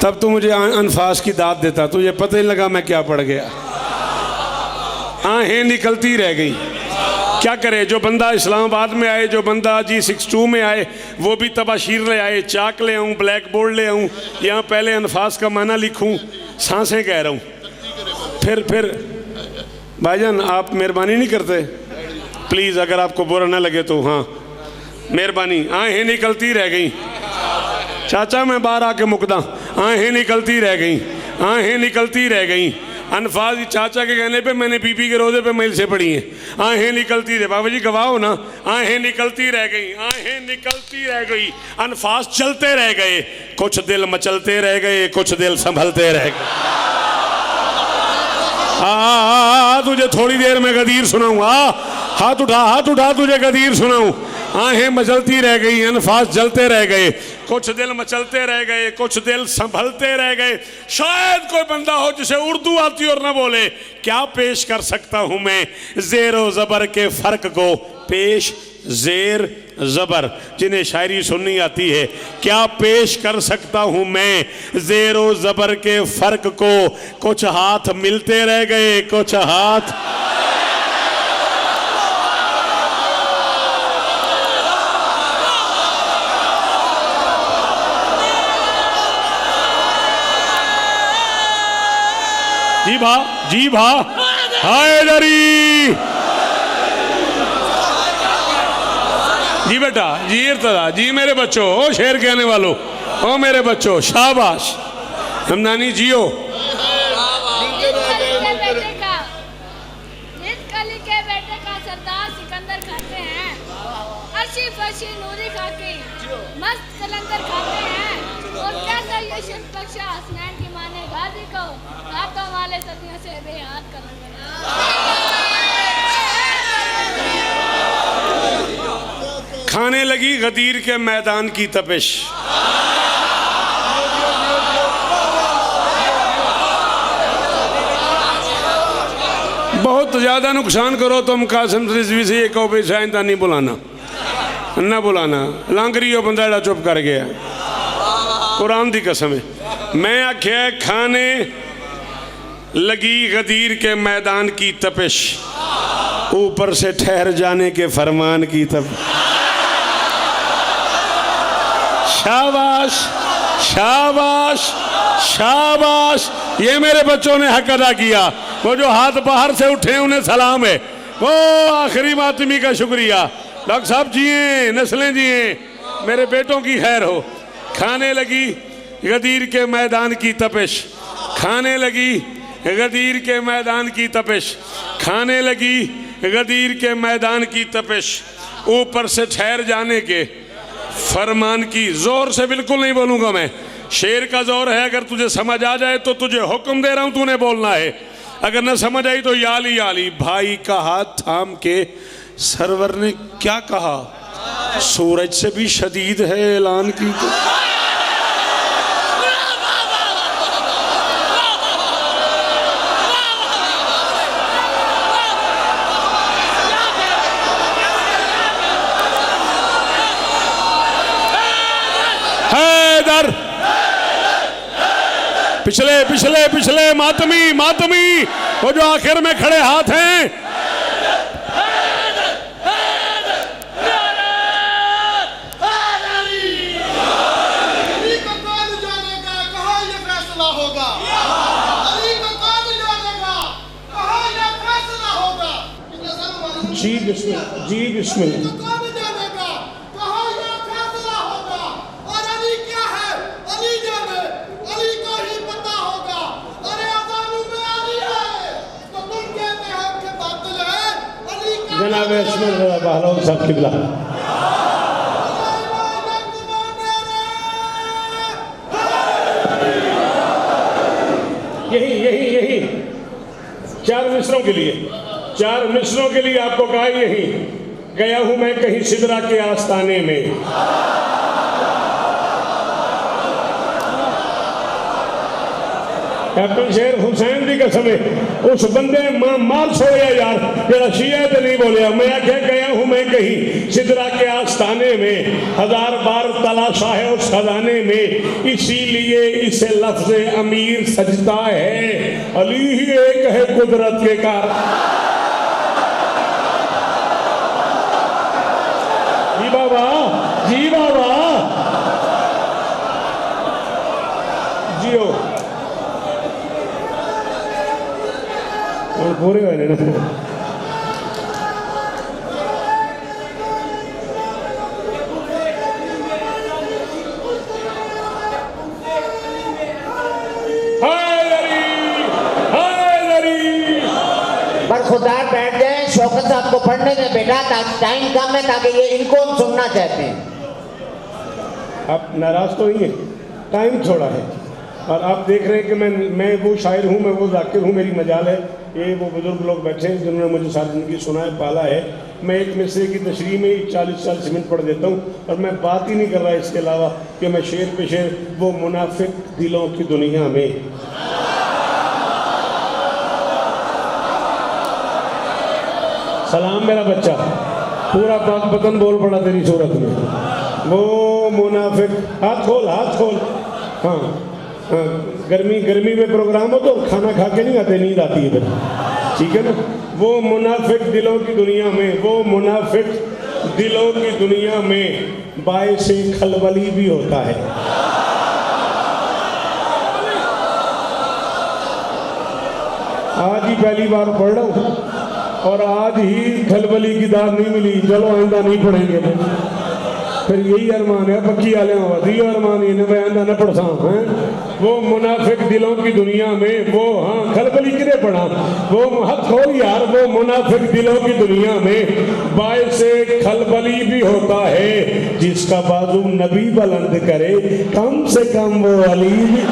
तब तो मुझे अनफास की दाद देता। तुझे पता ही लगा मैं क्या पढ़ गया। आहें निकलती रह गई। क्या करे, जो बंदा इस्लामाबाद में आए, जो बंदा G62 में आए, वो भी तबाशीर ले आए, चाक ले आऊँ, ब्लैक बोर्ड ले आऊँ, यहाँ पहले अनफास का माना लिखूँ, सांसें कह रहा हूँ। फिर भाईजान आप मेहरबानी नहीं करते प्लीज़, अगर आपको बुरा ना लगे तो। हाँ मेहरबानी। आहें निकलती रह गई। चाचा मैं बाहर आके मुकदा। आहें निकलती रह गई, आहें निकलती रह गई। अनफाज चाचा के कहने पे मैंने बीबी के रोज़े पे मैल से पढ़ी है। आहें निकलती रह, बाबा जी गवाह ना। आहें निकलती रह गई, आहें निकलती रह गई। अनफास चलते रह गए, कुछ दिल मचलते रह गए, कुछ दिल संभलते रह गए। तुझे थोड़ी देर में गदीर सुनाऊंगा। हाथ उठा तुझे गदीर सुनाऊं। आहें मचलती रह गई, अनफास जलते रह गए, कुछ दिल मचलते रह गए, कुछ दिल संभलते रह गए। शायद कोई बंदा हो जिसे उर्दू आती और ना बोले। क्या पेश कर सकता हूं मैं ज़ेर ज़बर के फ़र्क को? पेश ज़ेर ज़बर, जिन्हें शायरी सुननी आती है, क्या पेश कर सकता हूं मैं ज़ेर ज़बर के फ़र्क को? कुछ हाथ मिलते रह गए, कुछ हाथ। जी भा हैदरी। जी बेटा, जी इर्तदा, जी मेरे बच्चों, ओ शेर कहने वालों, ओ मेरे बच्चों, शाबाश। हमदानी जियो। नूरी खाके मस्त कलंदर खाते हैं। और कैसा ये शिल्पक्षा हसनैन की माने गाजी को हाथों वाले सदियों से बेहाथ कलंदर। खाने लगी गदीर के मैदान की तपिश। बहुत ज़्यादा नुकसान करो तुम कासिम रिजवी से ये कहो भाई आइंदा नहीं बुलाना, ना बुलाना। लांगरी हो बंदा जड़ा चुप कर गया, कुरान की कसम है। मैं आख्या खाने लगी गदीर के मैदान की तपिश, ऊपर से ठहर जाने के फरमान की तब। शाबाश शाबाश शाबाश, ये मेरे बच्चों ने हक अदा किया। वो जो हाथ बाहर से उठे उन्हें सलाम है, वो आखिरी मातमी का शुक्रिया। डॉक्टर साहब जिए, नस्लें जिए, मेरे बेटों की खैर हो। खाने लगी गदीर के मैदान की तपिश, खाने लगी गदीर के मैदान की तपिश, खाने लगी गदीर के मैदान की तपिश, ऊपर से ठहर जाने के फरमान की। जोर से बिल्कुल नहीं बोलूंगा मैं, शेर का जोर है। अगर तुझे समझ आ जाए तो तुझे हुक्म दे रहा हूं, तूने बोलना है। अगर न समझ आई तो याली याली। भाई का हाथ थाम के सरवर ने क्या कहा, सूरज से भी शदीद है ऐलान की। पिछले पिछले पिछले मातमी मातमी, वो जो आखिर में खड़े हाथ हैं। जी बिस्मिल्लाह, जी बिस्मिल्लाह। जनाब बहलौल साहब किबला, यही यही यही 4 मिसरों के लिए, 4 मिसरों के लिए आपको कहा यही। गया हूं मैं कहीं सिदरा के आस्ताने में, कैप्टन शेर हुसैन की कसम है। उस बंदे मार छोड़िया यार जरा शिया तो नहीं बोलिया। मैं क्या गया हूं मैं कहीं सिदरा के आस्ताने में, 1000 बार तलाशा है उस खजाने में, इसीलिए इसे लफ्ज अमीर सजता है। अली ही एक है कुदरत के कार। जी बाबा, जी बाबा, जियो पूरे वाले ना। पर खुदा बैठ जाए, शौकत साहब को पढ़ने में बेटा, टाइम कम है ताकि ये इनको हम सुनना चाहते हैं। आप नाराज तो नहीं है, टाइम थोड़ा है। और आप देख रहे हैं कि मैं वो शायर हूँ, मैं वो जाकिर हूँ, मेरी मजाल है। ये वो बुजुर्ग लोग बैठे हैं जिन्होंने मुझे सारी जिंदगी सुनाया पाला है। मैं एक मिसरे की तशरीह में 40 मिनट पढ़ देता हूँ और मैं बात ही नहीं कर रहा इसके अलावा कि मैं शेर पे शेर वो मुनाफिक दिलों की दुनिया में। सलाम मेरा बच्चा, पूरा पाक बतन बोल पड़ा तेरी सूरत में। वो मुनाफिक, हाथ खोल हाथ खोल। हाँ हाँ, गर्मी में प्रोग्राम हो तो खाना खा के नहीं आते, नींद आती है फिर, ठीक है ना। वो मुनाफिक दिलों की दुनिया में, वो मुनाफिक दिलों की दुनिया में बाइस खलबली भी होता है। आज ही पहली बार पढ़ रहा हूँ और आज ही खलबली की दाद नहीं मिली। चलो आइंदा नहीं पढ़ेंगे। फिर यही अरमान है पक्की आले दियो अरमान ये बयान न पढ़ सा है। वो मुनाफिक दिलों की दुनिया में, वो हाँ खलबली किरे पढ़ा, वो हक हो यार, वो मुनाफिक दिलों की दुनिया में बाइस खलबली भी होता है। जिसका बाजू नबी बुलंद करे कम से कम वो अली भी।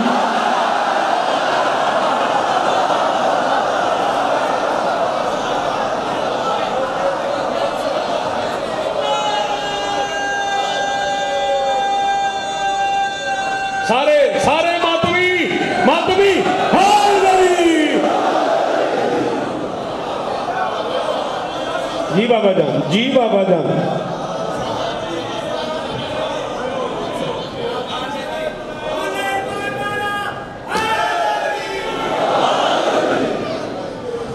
जी बाबा जान, जी बाबा जान।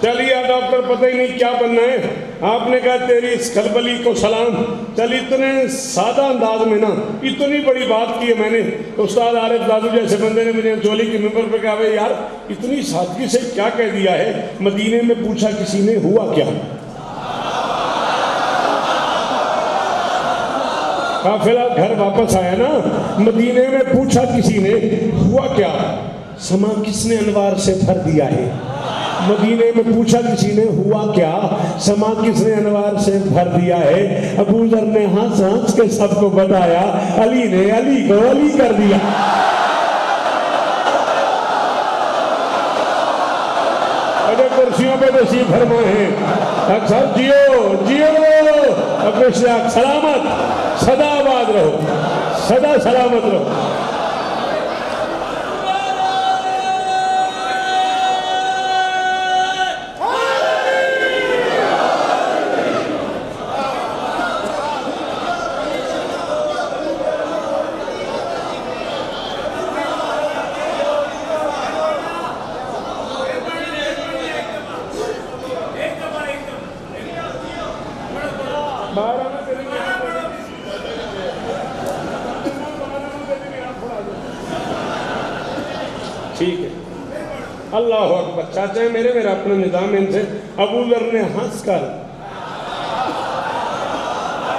चलिए डॉक्टर, पता ही नहीं क्या बनना है। आपने कहा तेरी इस खलबली को सलाम। चल, इतने सादा अंदाज में ना इतनी बड़ी बात की है मैंने। उस्ताद आरिफ दादू जैसे बंदे ने मुझे चोली के मिंबर पे कहा, यार इतनी सादगी से क्या कह दिया है। मदीने में पूछा किसी ने, हुआ क्या? काफिला घर वापस आया ना, मदीने में पूछा किसी ने, हुआ क्या? समा किसने अनवार से भर दिया है। मदीने में पूछा किसी ने, हुआ क्या? समा किसने अनवार से भर दिया है। अबू जर ने हंस हंस के सबको बताया, अली ने अली को अली कर दिया। अरे कुर्सियों पे नसीब फरमा है। अक्सर जियो जियो, अपने सलामत, सदा आबाद रहो, सदा सलामत रहो। ठीक है, अल्लाह अकबर। चाचा है मेरे, मेरा अपना निजाम है इनसे। अबू जर ने हंस कर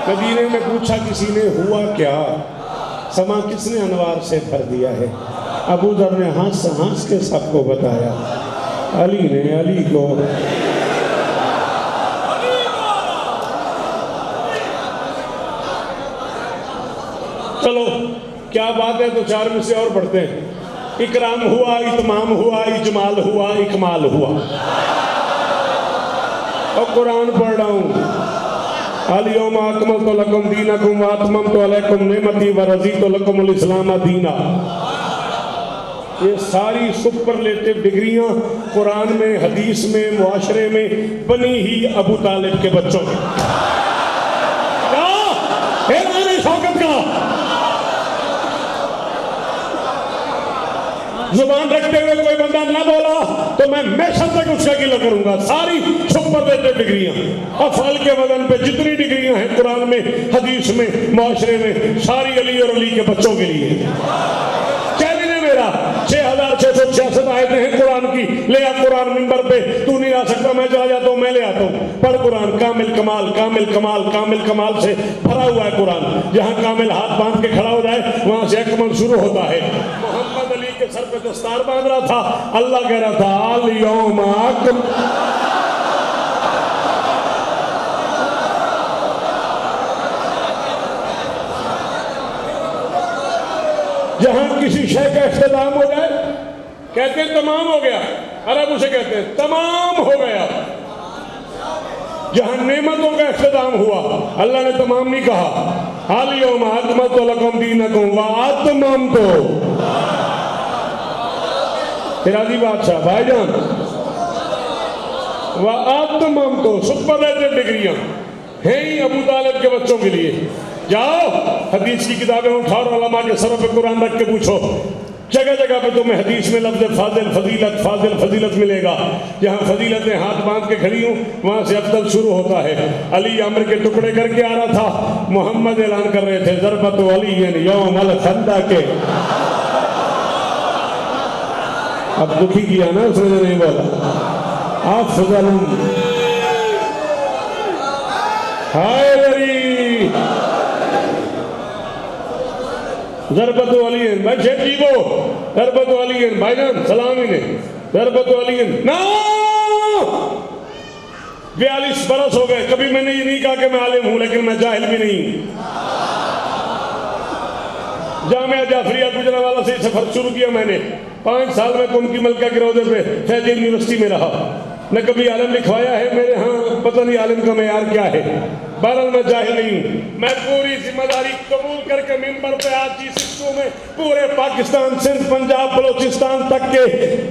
मदीने में पूछा किसी ने, हुआ क्या? समा किसने अनवार से भर दिया है। अबू जर ने हंस हंस के सबको बताया, अली ने अली को। चलो क्या बात है, तो चार में से और पढ़ते हैं। इकराम हुआ, इतमाम हुआ, इजमाल हुआ, इकमाल हुआ। और कुरान पढ़ रहा हूँ, अल-यौम अकमलतु लकुम दीनकुम व अतममतु अलैकुम निअमती व रज़ीतु लकुमुल इस्लाम दीना। ये सारी सुपरलेटिव डिग्रियां कुरान में, हदीस में, मुआशरे में बनी ही अबू तालिब के बच्चों में। शौकत का जुबान रखते हुए कोई बंदा ना बोला तो मैं हमेशा तक उसका गिला करूंगा। सारी सुपरलेटिव डिग्रियां, अफल के वजन पे जितनी डिग्रियां हैं कुरान में, हदीस में, मुआशरे में, सारी अली और अली के बच्चों के लिए। चैलेंज है मेरा, 6666 आयतें हैं कुरान की। ले आ कुरान मिंबर पे, तू नहीं आ सकता, मैं चला जाता हूँ, मैं ले आता हूँ। पढ़ कुरान, कामिल कमाल, कामिल कमाल, कामिल कमाल से भरा हुआ है कुरान। जहाँ कामिल हाथ बांध के खड़ा हो जाए वहां से अकमल शुरू होता है। मोहम्मद अली के सर पे दस्तार बांध रहा था, अल्लाह कह रहा था अल-यौम जहां किसी शय का इख्तिताम हो जाए कहते हैं तमाम हो गया, अरब उसे कहते हैं तमाम हो गया। जहां नेमतों का इख्तिताम हुआ, अल्लाह ने तमाम नहीं कहा। अल-यौम अकमलतु लकुम दीनकुम व अतममतु। फिरादी बादशाह भाईजान, व अतममतु सुपरलेटिव डिग्रियां हैं ही अबू तालिब के बच्चों के लिए। जाओ हदीस की किताबें उठाओ, उलमा के सरों पे कुरान रख के पूछो, जगह जगह पे तुम्हें हदीस में लफ्ज़ फाजिल फजीलत मिलेगा। जहाँ फजीलतें हाथ बांध के खड़ी हूँ वहाँ से अफजल शुरू होता है। अली अमर के टुकड़े करके आ रहा था, मोहम्मद ऐलान कर रहे थे ज़रबतु अली यौमल खंदक के। अब दुखी किया ना उसने, नहीं बोला अफजल हाय ज़रबतु अली भाई शेख जी को ज़रबतु अली भाईजान सलाम ही ने ज़रबतु अली ना। 42 बरस हो गए, कभी मैंने ये नहीं कहा कि मैं आलिम हूं, लेकिन मैं जाहिल भी नहीं हूं। जामिया जाफरिया गुजरांवाला से सफर शुरू किया मैंने। 5 साल में कुम की मलका के रोजे पे फैज यूनिवर्सिटी में रहा। न कभी आलम लिखवाया है मेरे यहाँ पता नहीं आलिम का मेयार क्या है। बहरहाल मैं जाहिल नहीं हूँ, मैं पूरी जिम्मेदारी कबूल करके मिंबर पे आज की शिक्षों में पूरे पाकिस्तान, सिंध, पंजाब, बलोचिस्तान तक के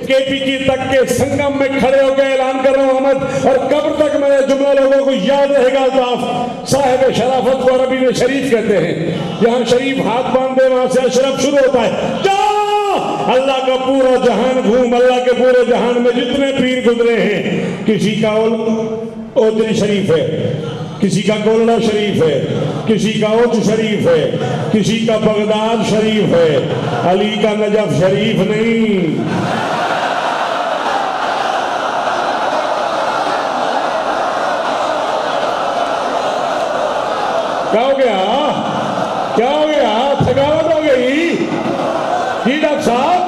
KPK तक के संगम में खड़े होकर ऐलान कर रहा हूँ अहमद, और कब तक मेरे जुमला लोगों को याद रहेगा। अल्ताफ साहिब शराफत को अरबी में शरीफ कहते हैं। यहाँ शरीफ हाथ बांधे वहां से अशरफ शुरू होता है। जा अल्लाह का पूरा जहान घूम, अल्लाह के पूरे जहान में जितने पीर गुजरे हैं, किसी का ओदरी शरीफ है, किसी का गोलड़ा शरीफ है, किसी का उच शरीफ है, किसी का बगदाद शरीफ है, अली का नजफ शरीफ नहीं। क्या हो गया, क्या हो गया, थकावट हो गई जी डॉक्टर साहब?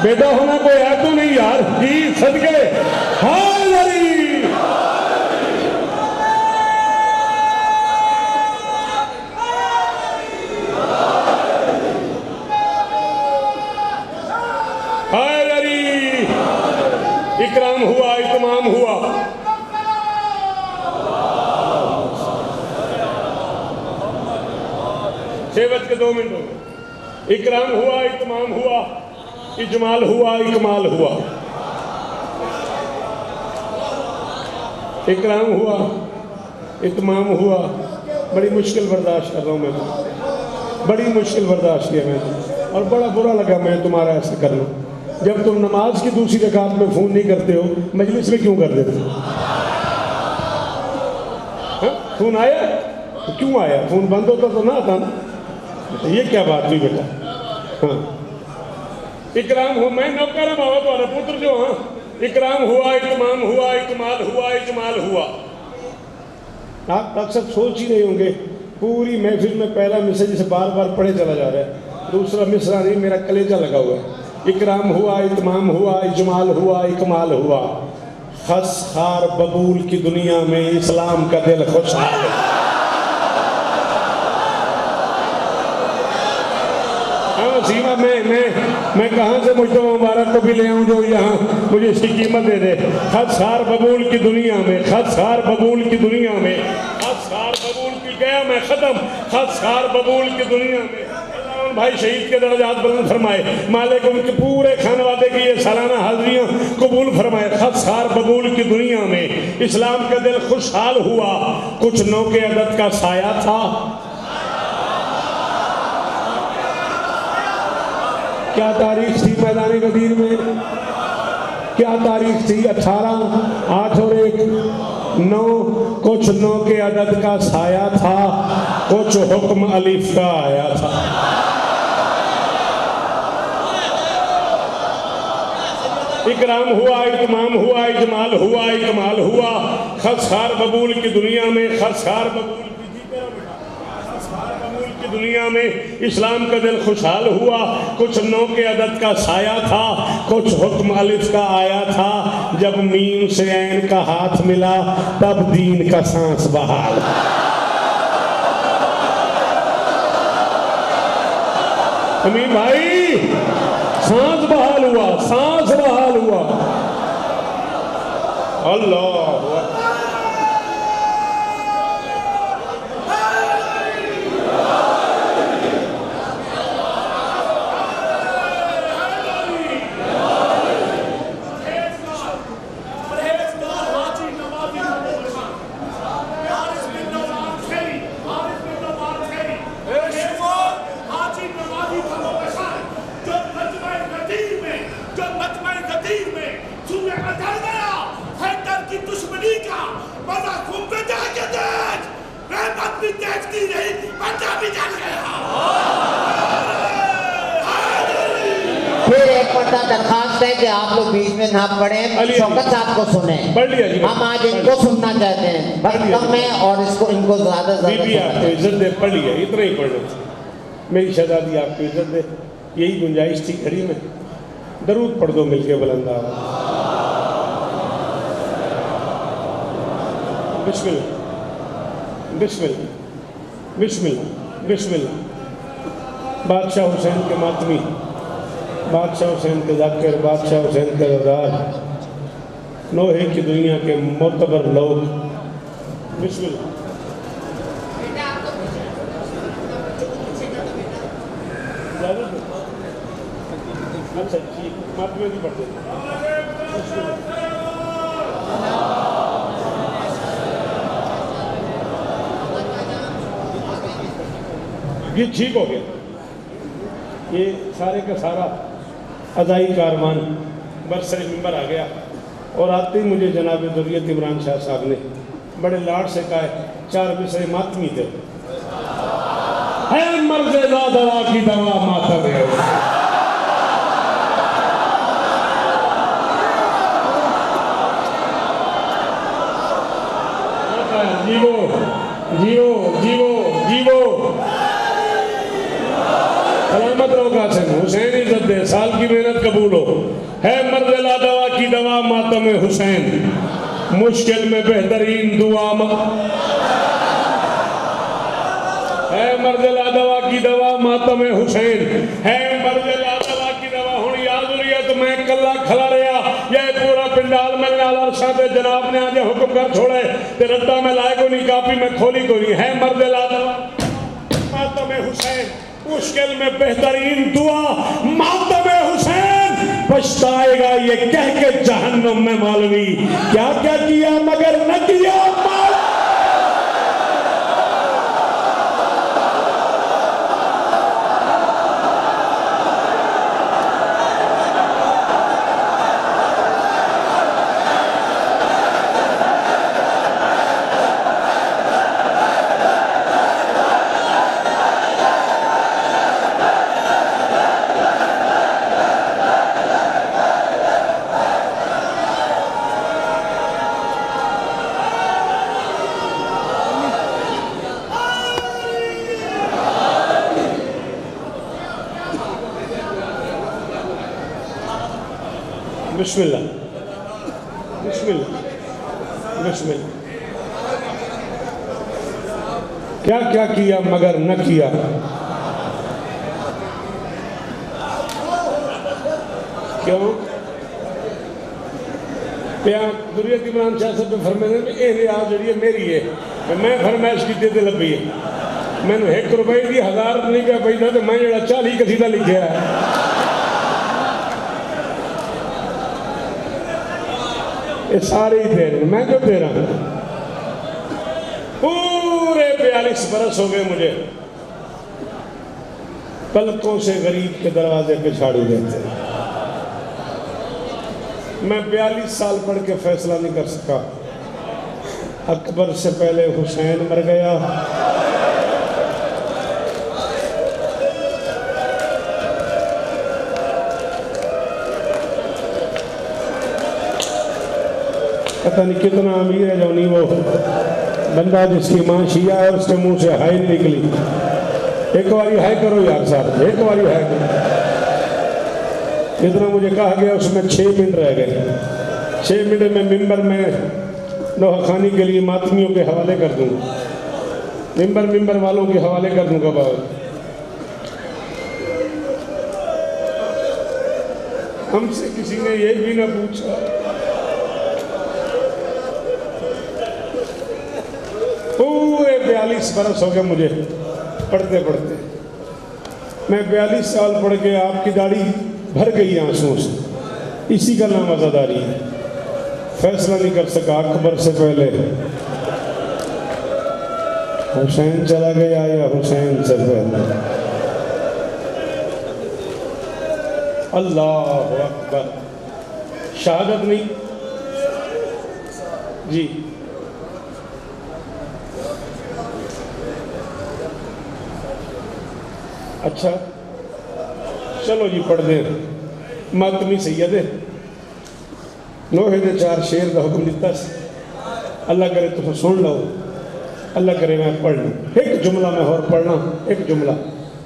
बेटा होना कोई है तो नहीं यार जी, सदके हाज़री। इकराम हुआ, इत्माम हुआ। सेवत के 2 मिनट हो गए। इकराम हुआ, इत्माम हुआ, इजमाल हुआ, इकमाल हुआ। इकराम हुआ, इत्माम हुआ। बड़ी मुश्किल बर्दाश्त कर रहा हूँ मैं तो, बड़ी मुश्किल बर्दाश्त किया मैं तो, और बड़ा बुरा लगा मैं तुम्हारा ऐसा करना। जब तुम नमाज की दूसरी रकात में फ़ोन नहीं करते हो, मजलिस में क्यों कर देते हो? फ़ोन आया तो क्यों आया? फ़ोन बंद होता तो ना आता ना। तो ये क्या बात हुई बेटा? हाँ, इकराम हो, मैं नौकर बाबा तुम्हारा पुत्र जो। हाँ, इकराम हुआ, इत्माम हुआ, इकमाल हुआ, इजमाल हुआ। आप अक्सर सोच ही नहीं होंगे, पूरी महफिल में पहला मिसरा जिसे बार बार पढ़े चला जा रहा है, दूसरा मिसरा नहीं, मेरा कलेजा लगा हुआ है। इकराम हुआ, इत्माम हुआ, इजमाल हुआ, इकमाल हुआ। खस खार बबूल की दुनिया में इस्लाम का दिल खुशहाल है। हाँ सीमा, मैं कहाँ से मुझको मुबारक को भी ले आऊँ जो यहाँ मुझे इसकी कीमत दे दे। खस खार बबूल की दुनिया में, खस खार बबूल की दुनिया में, खस खार बबूल की, गया मैं खत्म। खस खार बबूल की दुनिया में भाई शहीद के दर्जात बुलंद फरमाए, मालिक उनके पूरे खानवादे की ये सालाना हाजिरियां कबूल फरमाए। खसखार बबूल की दुनिया में इस्लाम का दिल खुशहाल हुआ। कुछ नौ के अदद का साया था। क्या तारीख थी मैदान गदीर में? क्या तारीख थी? 18, 8 और 1, 9। कुछ 9 के अदद का साया था, कुछ हुक्म अलिफ का आया था। इकराम हुआ, इत्माम हुआ, इजमाल हुआ, इकमाल हुआ। खसखार बबूल की दुनिया में, खसखार बबूल की दुनिया में इस्लाम का दिल खुशहाल हुआ। कुछ 9 के अदद का साया था, कुछ हुक्म अलिफ का आया था। जब मीम से ऐन का हाथ मिला, तब दीन का सांस बहाल। अमीन भाई, सांस बहाल हुआ, सांस बहाल हुआ। अल्लाह फिर एक पर्दा दरखास्त है कि आप लोग बीच में ना पढ़े, शौकत साहब को सुने। हम आज इनको सुनना चाहते हैं, बस कम में, और इसको इनको ज्यादा इज्जत दे। पढ़ लिया, इतना ही पढ़ लो। मेरी शहजादी आपको इज्जत दे, यही गुंजाइश थी घड़ी में। दरूद पढ़ दो मिलके बुलंद आवाज़। बिस्मिल्लाह, बिस्मिल्लाह, बिस्मिल्लाह, बिस्मिल्लाह। बादशाह हुसैन के मातमी, बादशाह हुसैन के जाकिर, बादशाह हुसैन के रज़ाद, नोहे की दुनिया के मोतबर लोग, बिस्मिल्लाह। अच्छा ठीक, मातमे भी पढ़ देते। ये ठीक हो गया, ये सारे का सारा अदाई कारवान बरसरे मिंबर आ गया। और आते ही मुझे जनाब दुर्रियत इमरान शाह साहब ने बड़े लाड से कहा, 4 मिसरे मातमी थे। है मर्ज़े दवा की दवा मातम है। जीवो जीवो जीवो जीवो, सलामत रहो कासिम, हुसैन इज्जत दे, साल की मेहनत कबूल हो। है मर्ज़े दवा की दवा मातम हुसैन, मुश्किल में बेहतरीन दुआ है मर्ज़े दवा की दवा मातम हुसैन, है मर्ज़े दवा की दवा। हुण याद हो रही है तो मैं कला खड़ा रहा, ये पूरा पिंडाल मेरे नाल अरशा ते जनाब ने आज हुक्म कर छोड़े ते रद्दा में लाए को नहीं, कापी में खोली को नहीं। है मर्ज़े दवा मातम हुसैन, मुश्किल में बेहतरीन दुआ मातम हुसैन। पछताएगा ये कह के जहन्नुम में मौलवी, क्या क्या किया मगर न किया। बिस्मिल्लाह बिस्मिल्लाह बिस्मिल्लाह। क्या क्या किया मगर न किया। क्यों प्या दुर्रियत इमरान शाह साहब फरमाते हैं ये रियाज जी मेरी है, मैं फरमाइश की दे लभी है। मैंने 1 रुपए की 1000 नहीं क्या पैसा तो मैं जरा 40 कसीदा लिखा है। ये सारे ही दे रहे, मैं क्यों दे रहा हूं। पूरे 42 बरस हो गए मुझे पलकों से गरीब के दरवाजे पे झाड़ू देते। मैं 42 साल पढ़ के फैसला नहीं कर सका। अकबर से पहले हुसैन मर गया, पता नहीं कितना अमीर है जो नहीं वो बंदा जिसकी माँ शिया है उसके मुंह से हाय नहीं निकली। एक बारी हाय करो यार साहब, एक बारी हाय करो। जितना मुझे कहा गया उसमें 6 मिनट रह गए। 6 मिनट में मिंबर में नौखानी के लिए मातमियों के हवाले कर दूंगा, मिंबर वालों के हवाले कर दूंगा। बाबा हमसे किसी ने ये भी ना पूछा पूरे 42 बरस हो गए मुझे पढ़ते पढ़ते। मैं 42 साल पढ़ के आपकी दाढ़ी भर गई आंसुओं से, इसी का नाम आज़ादारी है। फैसला नहीं कर सका अकबर से पहले हुसैन चला गया या हुसैन से पहले। अल्लाह अकबर, शहादत नहीं जी। अच्छा चलो जी पढ़ दे। मातमी सैयद नोहे ने 4 शेर का हुक्म दिता। अल्लाह करे तुम सुन लो, अल्लाह करे मैं पढ़ लूँ। एक जुमला मैं और पढ़ना, एक जुमला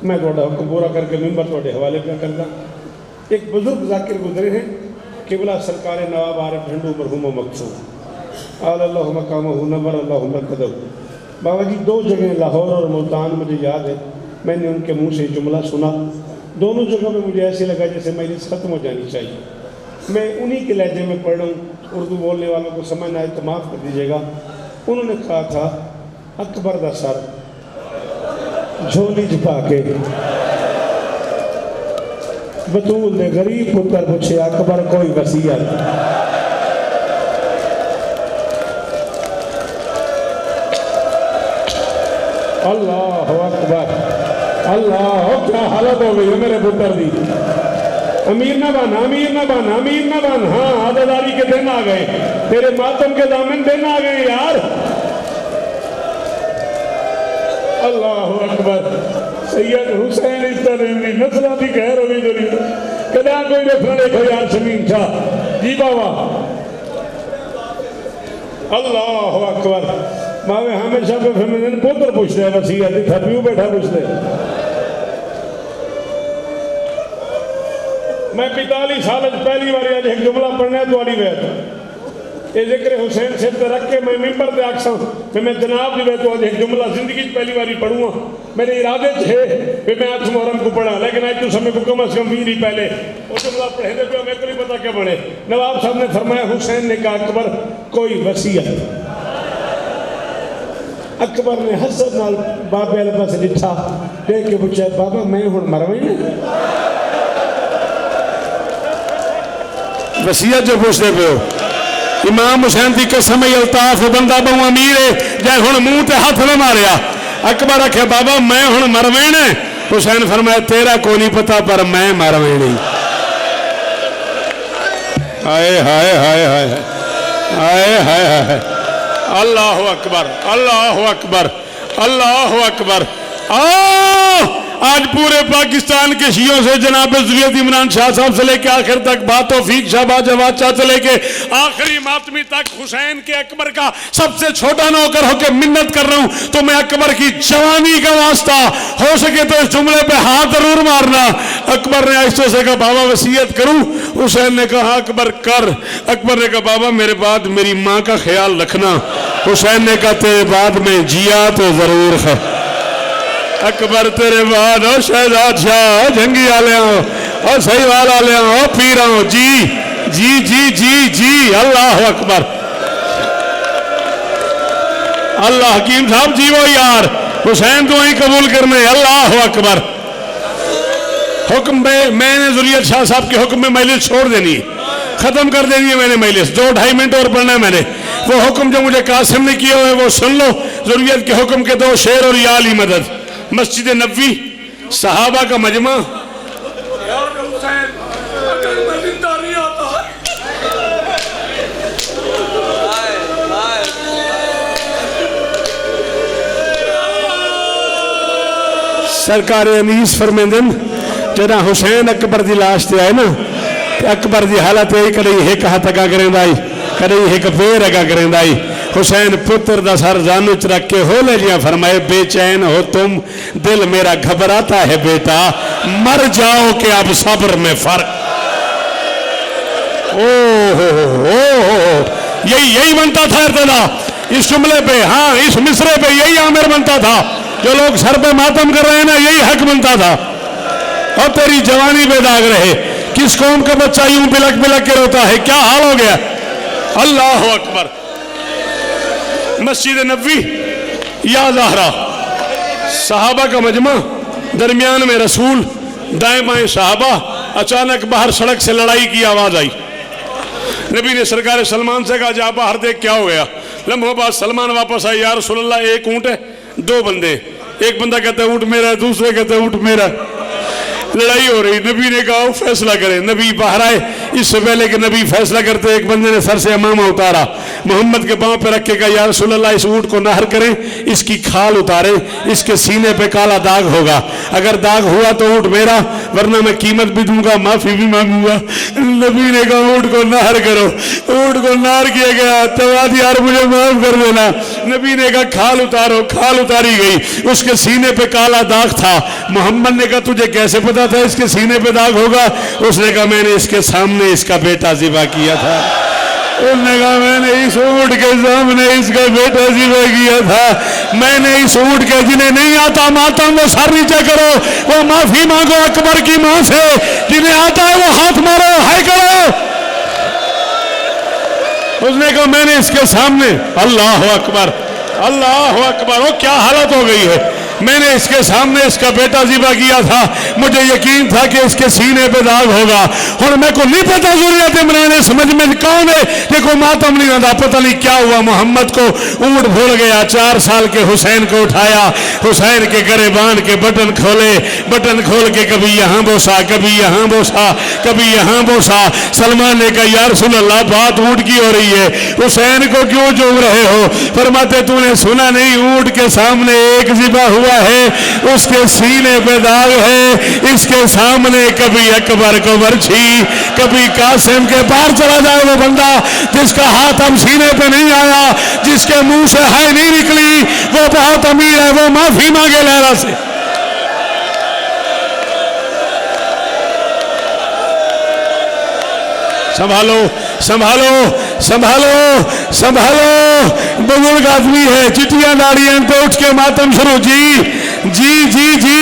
मैं थोड़ा हुक्म पूरा करके मिंबर थोड़े हवाले पे करना। एक बुजुर्ग जाकिर गुजरे हैं, किबला सरकार नवाब आरिफ झंडू मरहूम मकसूद अल्लाह मकामहू नवर अल्लाह मरकदहू। बाबा जी 2 जगह लाहौर और मुल्तान मुझे याद है, मैंने उनके मुंह से जुमला सुना। दोनों जगह में मुझे ऐसे लगा जैसे मेरी ख़त्म हो जानी चाहिए। मैं उन्हीं के लहजे में पढ़ रहा हूँ। उर्दू बोलने वालों को समझ ना आए तो माफ़ कर दीजिएगा। उन्होंने कहा था अकबर दा सर झोली छुपा के बतूल ने गरीब पुत्र पूछे अकबर कोई वसीयत। अल्लाह अकबर, अल्लाह, क्या हालत हो गई है मेरे पुत्र दी। अमीर न बन, अमीर न बन, अमीर न बन। हाँ, आज़ादारी के दिन आ गए, तेरे मातम के दामन दिन आ गए यार। अल्लाह अकबर। सैयद हुसैन इस तरह नस्ल की खैर हो गई जोरी कदा कोई देखना देखो यार शमीन शाह जी बाबा। अल्लाह अकबर। मावे हमेशा पे फिर पुत्र पूछते हैं वसीयत था प्यू बैठा पूछते। मैं 45 साल पहली बार आज एक जुमला पढ़ने तो वाली वे ये जिक्र हुसैन सिर ते रख के मैं मिंबर पे आखसा मैं जनाब जी तो आज एक जुमला जिंदगी पहली बार पढ़ूंगा। मेरे इरादे थे कि मैं आज मुहर्रम को पढ़ा, लेकिन आज तो समय को कम अज कम 20 दिन पहले वो जुमला पढ़े थे मेरे को नहीं पता क्या बने। नवाब साहब ने फरमाया हुसैन ने कहा अकबर कोई वसीयत। अकबर ने हसद नाल बाबे वाले पास डिठा देख के पूछा बाबा मैं हुण मरवा ही वसीयत जो पूछते पे हो। इमाम हुसैन की कसम अल्ताफ बंदा बहु अमीर है जै हुण मुंह ते हाथ न मारिया। अकबर आखे बाबा मैं हुण मरवेण। हुसैन फरमाया तेरा को नहीं पता पर मैं मरवेण। हाय हाय हाय हाय हाय हाय हाय। अल्लाह अकबर, अल्लाह अकबर, अल्लाह अकबर। आज पूरे पाकिस्तान के शियों से जनाब ज़ुवियत इमरान शाह साहब से लेकर आखिर तक बात तौफीक शाहबाज जवाद शाह से लेके आखिरी मातमी तक हुसैन के अकबर का सबसे छोटा नौकर होकर मिन्नत कर रहा हूं। तो मैं अकबर की जवानी का वास्ता हो सके तो इस जुमले पे हाथ जरूर मारना। अकबर ने ऐसे से कहा बाबा वसीयत करूं। हुसैन ने कहा अकबर कर। अकबर ने कहा बाबा मेरे बाद मेरी माँ का ख्याल रखना। हुसैन ने कहा तेरे बाद में जिया तो जरूर है। अकबर तेरे बाद शहजाद शाह जंगी आले और सही वाला आले और पीरा जी जी जी जी जी। अल्लाह अकबर। अल्लाह हकीम साहब जीवो यार हुसैन तो ही कबूल करने। अल्लाह अकबर। हुक्म मैंने ज़ुरियत शाह साहब के हुक्म में मजलिस छोड़ देनी है, खत्म कर देनी है मैंने मजलिस। 2-2.5 मिनट और पढ़ना है मैंने। वो हुक्म जो मुझे कासिम ने किए हुए वो सुन लो। ज़ुरियत के हुक्म के 2 शेर और या अली मदद। मस्जिद नबी सहाबा का मजमा। सरकार अनीस फरमेंदन जरा हुसैन अकबर की लाश ते आए ना तो अकबर की हालत यही कदे एक हाथ अगा करेंदा आई कदे एक पैर अगा करेंदा आई। हुसैन पुत्र दा सर जानू च रख के हो ले लिया। फरमाए बेचैन हो तुम दिल मेरा घबराता है बेटा मर जाओ कि अब सब्र में फर्क। ओ यही यही बनता था इर्तिदा इस जुमले पे। हाँ इस मिसरे पे यही आमिर बनता था। जो लोग सर पे मातम कर रहे हैं ना यही हक बनता था। और तेरी जवानी बेदाग रहे। किस कौम का बच्चा यूं बिलक बिलक के रोता है, क्या हाल हो गया। अल्लाह अकबर। मस्जिद नबी या ज़हरा सहाबा का मजमा, दरमियान में रसूल, दाएं बाएं सहाबा। अचानक बाहर सड़क से लड़ाई की आवाज़ आई। नबी ने सरकार सलमान से कहा जा बाहर देख क्या हो गया। लम्हों बाद सलमान वापस आए। या रसूलल्लाह एक ऊँट है 2 बंदे, एक बंदा कहता है ऊँट मेरा है, दूसरे कहते हैं ऊँट मेरा। लड़ाई हो रही। नबी ने कहा फैसला करें। नबी बाहर आए। इससे पहले कि नबी फैसला करते एक बंदे ने सर से अमामा उतारा, मोहम्मद के पांव पे रख के कहा या रसूलल्लाह इस ऊँट को नहर करें, इसकी खाल उतारें, इसके सीने पे काला दाग होगा। अगर दाग हुआ तो ऊँट मेरा, वरना मैं कीमत भी दूंगा माफी भी मांगूंगा। नबी ने कहा ऊँट को नहर करो। ऊँट को नहर किया गया। तवाद यार मुझे माफ कर देना। नबी ने कहा खाल उतारो। खाल उतारी गई। उसके सीने पे काला दाग था। मोहम्मद ने कहा तुझे कैसे पता था इसके सीने पे दाग होगा। उसने कहा मैंने इसके सामने इसका बेटा ज़िबा किया था। उसने कहा मैंने इस ऊँट के सामने इसका बेटा ज़िबा किया था। मैंने इस ऊँट के जिन्हें नहीं आता मातम वो सर नीचे करो, वो माफी मांगो अकबर की मां से। जिन्हें आता है वो हाथ मारो, हाय करो। उसने कहा मैंने इसके सामने, अल्लाह अकबर, अल्लाह अकबर, वो क्या हालत हो गई है, मैंने इसके सामने इसका बेटा ज़िबा किया था, मुझे यकीन था कि इसके सीने पे दाग होगा, और मेरे को नहीं पता ज़रूरत इमरान समझ में कौन है, देखो मातम नहीं आता, पता नहीं क्या हुआ, मोहम्मद को ऊँट भूल गया, 4 साल के हुसैन को उठाया, हुसैन के गरेबान के बटन खोले, बटन खोल के कभी यहाँ बोसा, कभी यहाँ बोसा, कभी यहाँ बोसा। सलमान ने कहा या रसूल अल्लाह बात ऊँट की हो रही है, हुसैन को क्यों चूम रहे हो? फरमाते तूने सुना नहीं, ऊँट के सामने एक ज़िबा हुआ है, उसके सीने पे दाग है, इसके सामने कभी अकबर को बर्छी, कभी कासिम के पार चला जाए वो बंदा जिसका हाथ अब सीने पे नहीं आया, जिसके मुंह से हाय नहीं निकली, वो बहुत अमीर है, वो माफी मांगे लहरा से। संभालो संभालो संभालो संभालो, बुजुर्ग आदमी है, चिट्ठियां दाड़ियां तो उठ के मातम शुरू। जी जी जी जी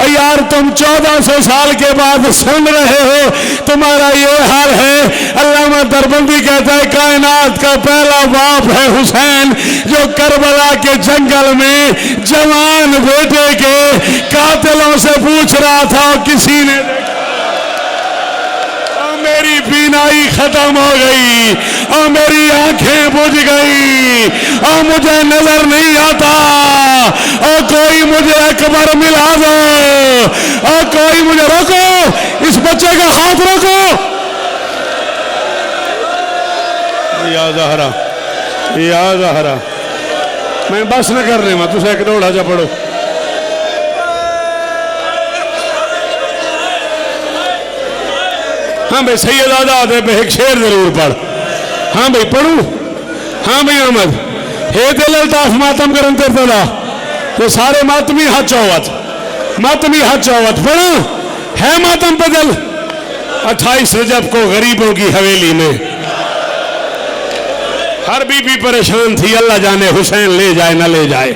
यार तुम 1400 साल के बाद सुन रहे हो, तुम्हारा ये हाल है। अल्लामा दरबंदी कहता है कायनात का पहला बाप है हुसैन, जो करबला के जंगल में जवान बेटे के कातिलों से पूछ रहा था किसी ने मेरी बीनाई खत्म हो गई और मेरी आंखें बुझ गई और मुझे नजर नहीं आता, और कोई मुझे अकबर मिला दो, और कोई मुझे रोको, इस बच्चे का हाथ रोको। या ज़हरा, या ज़हरा, मैं बस न कर रही, मैं तुझे एक दौड़ा जा पढ़ो। हाँ भाई सैयद आजाद है, एक शेर जरूर पढ़। हाँ भाई पढ़ू। हाँ भाई अहमद हे दिल अल्ताफ मातम करन तेरा तो सारे मातमी हाथ चौवत, मातमी हाथ चौवत पढ़ो है मातम बदल। 28 रजब को गरीबों की हवेली में हर बीबी परेशान थी, अल्लाह जाने हुसैन ले जाए ना ले जाए,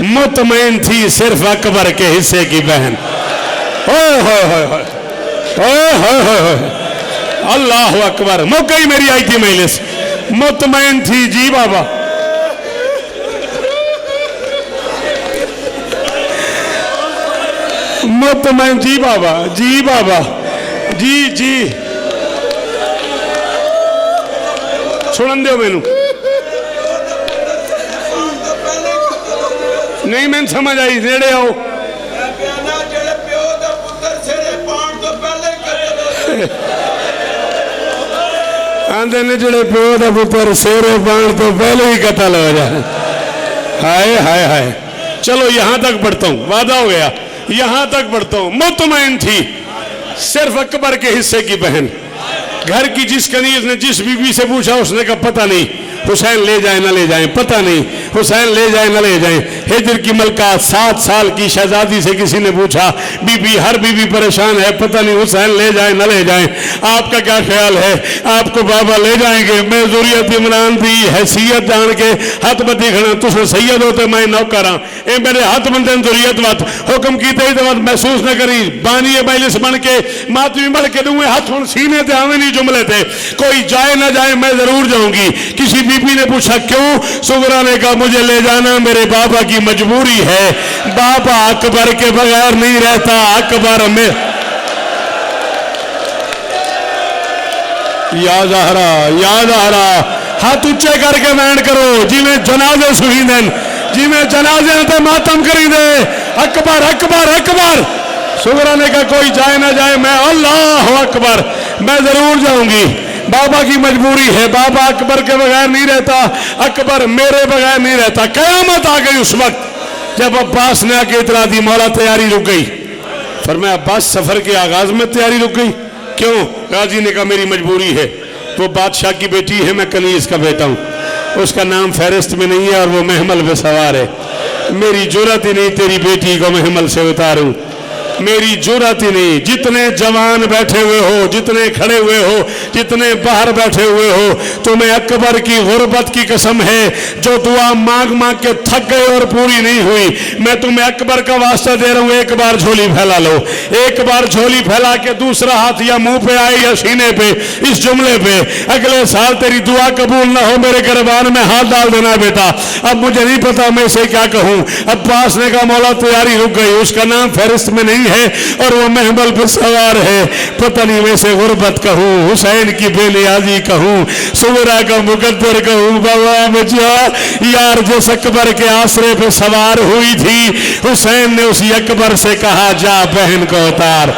मुतमईन थी सिर्फ अकबर के हिस्से की बहन। ओए होए होए होए, अल्लाह अकबर, मौका ही मेरी आई थी मजलिस, मुतमईन थी। जी बाबा, मुतमईन, जी बाबा, जी बाबा, जी जी सुन दो मैनू, नहीं मैं समझ आई, नेड़े आओ। आंदे ने जड़े प्यो का पुत्र सेरे पान तो पहले ही कतल हो जाए। हाय हाय हाय, चलो यहां तक पढ़ता हूं, वादा हो गया, यहां तक पढ़ता हूं। मुतमईन थी सिर्फ अकबर के हिस्से की बहन। घर की जिस कनीज ने जिस बीबी से पूछा उसने कहा पता नहीं, हुसैन ले जाए ना ले जाए, पता नहीं, हुसैन ले जाए ना ले जाए। हिजर की मलका 7 साल की शहजादी से किसी ने पूछा, बीबी हर बीबी परेशान है, पता नहीं हुसैन ले जाए ना ले जाए, आपका क्या ख्याल है? आपको बाबा ले जाएंगे। मैं ज़ुरियत इमरान दी हैसियत जान के हथ बती खड़ा, तुम सैयद होते मैं नौकर हाँ, ये मेरे हथ बंदे ज़ुरियत वत हुक्म की तो महसूस न करी, बानी बैलिस बन के मातमी बन के दूंगे हाथ हूँ सीने थे, हमें नहीं जुमले थे, कोई जाए ना जाए मैं जरूर जाऊंगी। किसी बीबी ने पूछा क्यों? सुगरा ने कहा मुझे ले जाना मेरे बाबा की मजबूरी है, बाबा अकबर के बगैर नहीं रहता, अकबर में। याद आ रहा, हाथ ऊंचे करके बैठ करो, जिमें जनाजे सुहीदन, जिमें जनाजे ते मातम करी दे, अकबर अकबर अकबर। सुगरा ने कहा कोई जाए ना जाए मैं अल्लाह अकबर, मैं जरूर जाऊंगी, बाबा की मजबूरी है, बाबा अकबर के बगैर नहीं रहता, अकबर मेरे बगैर नहीं रहता। कयामत आ गई उस वक्त जब अब्बास ने आके इतला दी, मौला तैयारी रुक गई। फरमाया अब्बास सफर के आगाज में तैयारी रुक गई क्यों? गाजी ने कहा मेरी मजबूरी है, वो बादशाह की बेटी है, मैं कनीज का बेटा हूँ, उसका नाम फहरिस्त में नहीं है और वो महमल पे सवार है, मेरी जुर्रत ही नहीं तेरी बेटी को महमल से उतारूं। मेरी जुर्रत ही नहीं। जितने जवान बैठे हुए हो, जितने खड़े हुए हो, जितने बाहर बैठे हुए हो, तुम्हें अकबर की गुर्बत की कसम है, जो दुआ मांग मांग के थक गए और पूरी नहीं हुई, मैं तुम्हें अकबर का वास्ता दे रहा हूं, एक बार झोली फैला लो। एक बार झोली फैला के दूसरा हाथ या मुंह पे आए या सीने पे, इस जुमले पे, अगले साल तेरी दुआ कबूल ना हो, मेरे गिरबान में हाथ डाल देना बेटा। अब मुझे नहीं पता मैं इसे क्या कहूं। अब्बास ने कहा मौला तैयारी रुक गई, उसका नाम फहरिस्त में नहीं है और वो महमल पर सवार है। पता नहीं मैं से गुर्बत कहूं, हुसैन की बेनियाजी कहूं, सुगरा का मुकद्दर कहूं, बाबा बचा यार जिस अकबर के आसरे पे सवार हुई थी, हुसैन ने उसी अकबर से कहा जा बहन को उतार।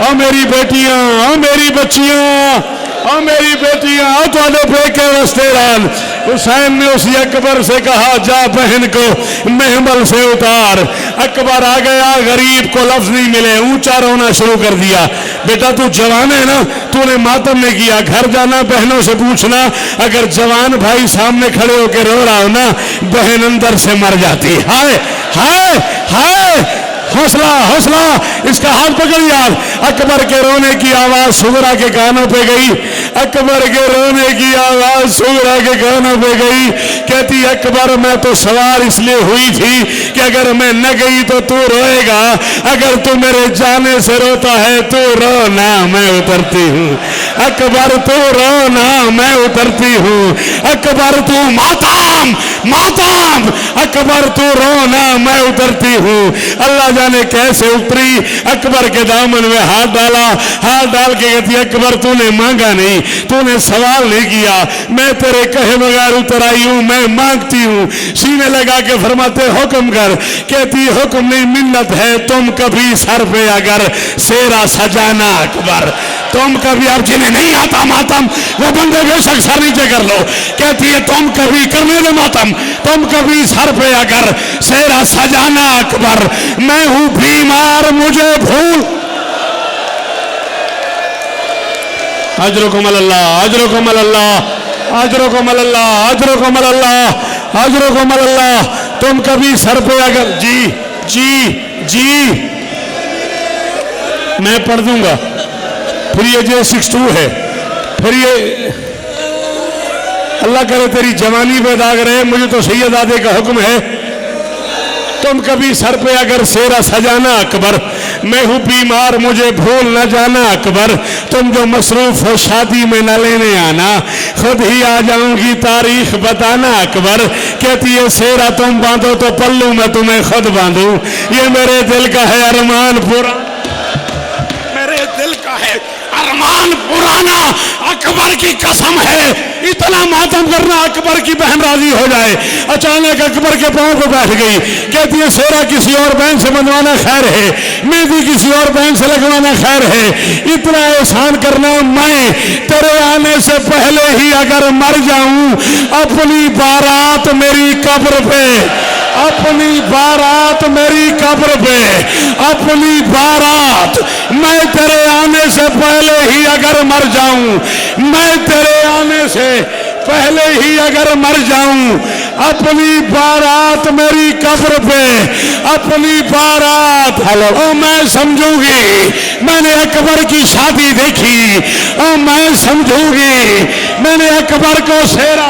ओ मेरी बेटियां, ओ मेरी बच्चियां, ओ मेरी बेटियां, ओ तुहाडे बेके वस्तेरान। हुसैन ने उसी अकबर से कहा जा बहन को महमल से उतार। अकबर आ गया, गरीब को लफ्ज नहीं मिले, ऊंचा रोना शुरू कर दिया। बेटा तू जवान है ना, तूने मातम नहीं किया, घर जाना बहनों से पूछना, अगर जवान भाई सामने खड़े होकर रो रहा हो ना, बहन अंदर से मर जाती। हाय हाय हाय, हौसला हौसला, इसका हाथ पकड़ यार। अकबर के रोने की आवाज सुगरा के कानों पे गई, अकबर के रोने की आवाज सुगरा के कानों पे गई। कहती अकबर मैं तो सवार इसलिए हुई थी कि अगर मैं न गई तो तू रोएगा, अगर तू मेरे जाने से रोता है तू रो ना मैं उतरती हूँ। अकबर तू रो ना मैं उतरती हूँ। अकबर तू मातम मातम, अकबर तू रो ना मैं उतरती हूँ। अल्लाह जाने कैसे उतरी, अकबर के दामन में हाथ डाला, हाथ डाल के कहती अकबर तूने मांगा नहीं, तूने सवाल नहीं किया, मैं तेरे कहे बगैर उतर आई हूं, मैं मांगती हूं। सीने लगा के फरमाते हुक्म कर। कहती हुक्म नहीं मिन्नत है, तुम कभी सर पे अगर सेरा सजाना अकबर, तुम कभी, अब जिन्हें नहीं आता मातम वो बंदे बेशक सर नीचे कर लो। कहती है तुम कभी करने दे मातम, तुम कभी सर पे अगर सेरा सजाना अकबर, मैं हूं बीमार मुझे भूल। अजरुकुम अल्लाह, अजरुकुम अल्लाह, अजरुकुम अल्लाह, अजरुकुम अल्लाह, अजरुकुम अल्लाह। तुम कभी सर पे अगर, जी जी जी मैं पढ़ दूंगा, फिर ये जो 62 है, फिर ये अल्लाह करे तेरी जवानी पे दाग रहे, मुझे तो सैयद आदे का हुक्म है। तुम कभी सर पे अगर सेरा सजाना अकबर, मैं हूं बीमार मुझे भूल न जाना अकबर, तुम जो मसरूफ हो शादी में न लेने आना, खुद ही आ जाऊंगी तारीख बताना अकबर। कहती है सेरा तुम बांधो तो पल्लू मैं तुम्हें खुद बांधू, ये मेरे दिल का है अरमान पूरा, मेरे दिल का है अरमान पुराना, अकबर की कसम है इतना मातम करना अकबर की बहन राजी हो जाए। अचानक अकबर के पांव पर बैठ गई। कहती है सेरा किसी और बहन से बनवाना खैर है, मेहंदी किसी और बहन से लगवाना खैर है, इतना एहसान करना मैं तेरे आने से पहले ही अगर मर जाऊं, अपनी बारात मेरी कब्र पे, अपनी बारात मेरी कब्र पे, अपनी बारात मैं तेरे आने से पहले ही अगर मर जाऊं, मैं तेरे आने से पहले ही अगर मर जाऊं, अपनी बारात मेरी कब्र पे, अपनी बारात ओ मैं समझूंगी मैंने अकबर की शादी देखी, ओ मैं समझूंगी मैंने अकबर को सेरा